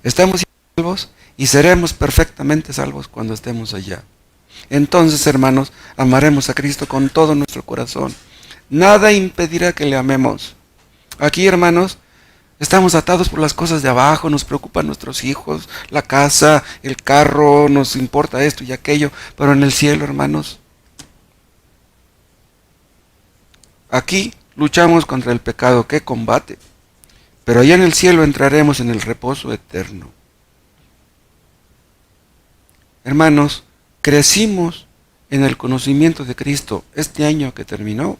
estamos salvos y seremos perfectamente salvos cuando estemos allá. Entonces, hermanos, amaremos a Cristo con todo nuestro corazón. Nada impedirá que le amemos. Aquí, hermanos, estamos atados por las cosas de abajo, nos preocupan nuestros hijos, la casa, el carro, nos importa esto y aquello, pero en el cielo, hermanos, aquí luchamos contra el pecado que combate, pero allá en el cielo entraremos en el reposo eterno. Hermanos, crecimos en el conocimiento de Cristo este año que terminó.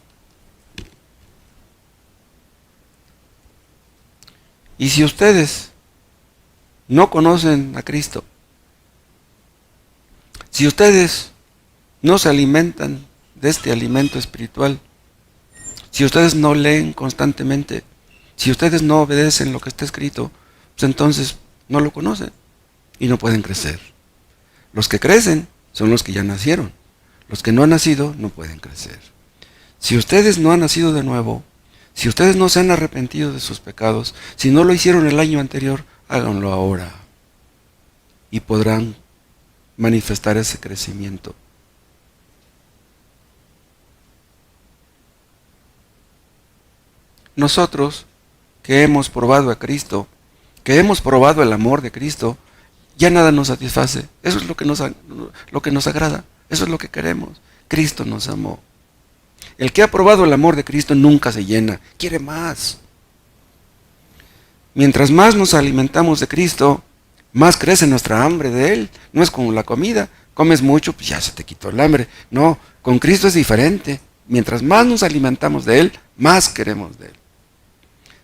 Y si ustedes no conocen a Cristo, si ustedes no se alimentan de este alimento espiritual, si ustedes no leen constantemente, si ustedes no obedecen lo que está escrito, pues entonces no lo conocen y no pueden crecer. Los que crecen son los que ya nacieron. Los que no han nacido no pueden crecer. Si ustedes no han nacido de nuevo, si ustedes no se han arrepentido de sus pecados, si no lo hicieron el año anterior, háganlo ahora. Y podrán manifestar ese crecimiento. Nosotros, que hemos probado a Cristo, que hemos probado el amor de Cristo, ya nada nos satisface. Eso es lo que nos agrada. Eso es lo que queremos. Cristo nos amó. El que ha probado el amor de Cristo nunca se llena. Quiere más. Mientras más nos alimentamos de Cristo, más crece nuestra hambre de Él. No es como la comida. Comes mucho, pues ya se te quitó el hambre. No, con Cristo es diferente. Mientras más nos alimentamos de Él, más queremos de Él.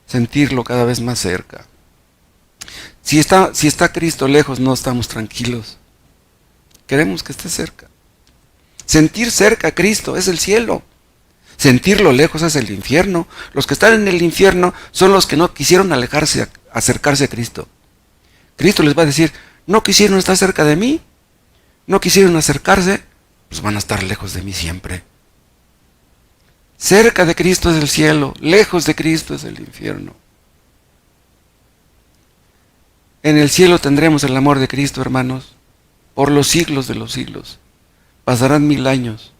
Sentirlo cada vez más cerca. Si está Cristo lejos, no estamos tranquilos. Queremos que esté cerca. Sentir cerca a Cristo es el cielo. Sentirlo lejos es el infierno. Los que están en el infierno son los que no quisieron acercarse a Cristo. Cristo les va a decir, no quisieron estar cerca de mí, no quisieron acercarse, pues van a estar lejos de mí siempre. Cerca de Cristo es el cielo, lejos de Cristo es el infierno. En el cielo tendremos el amor de Cristo, hermanos, por los siglos de los siglos. Pasarán 1000 años,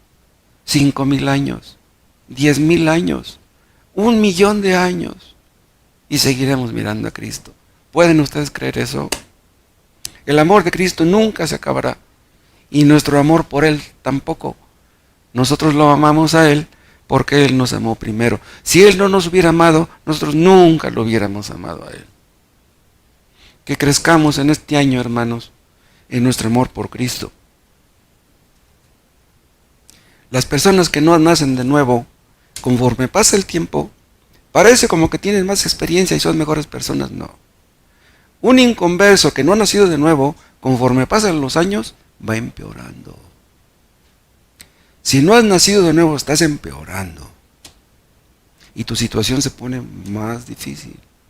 5000 años, 10,000 años, 1,000,000 de años, y seguiremos mirando a Cristo. ¿Pueden ustedes creer eso? El amor de Cristo nunca se acabará, y nuestro amor por Él tampoco. Nosotros lo amamos a Él porque Él nos amó primero. Si Él no nos hubiera amado, nosotros nunca lo hubiéramos amado a Él. Que crezcamos en este año, hermanos, en nuestro amor por Cristo. Las personas que no nacen de nuevo, conforme pasa el tiempo, parece como que tienen más experiencia y son mejores personas. No. Un inconverso que no ha nacido de nuevo, conforme pasan los años, va empeorando. Si no has nacido de nuevo, estás empeorando. Y tu situación se pone más difícil.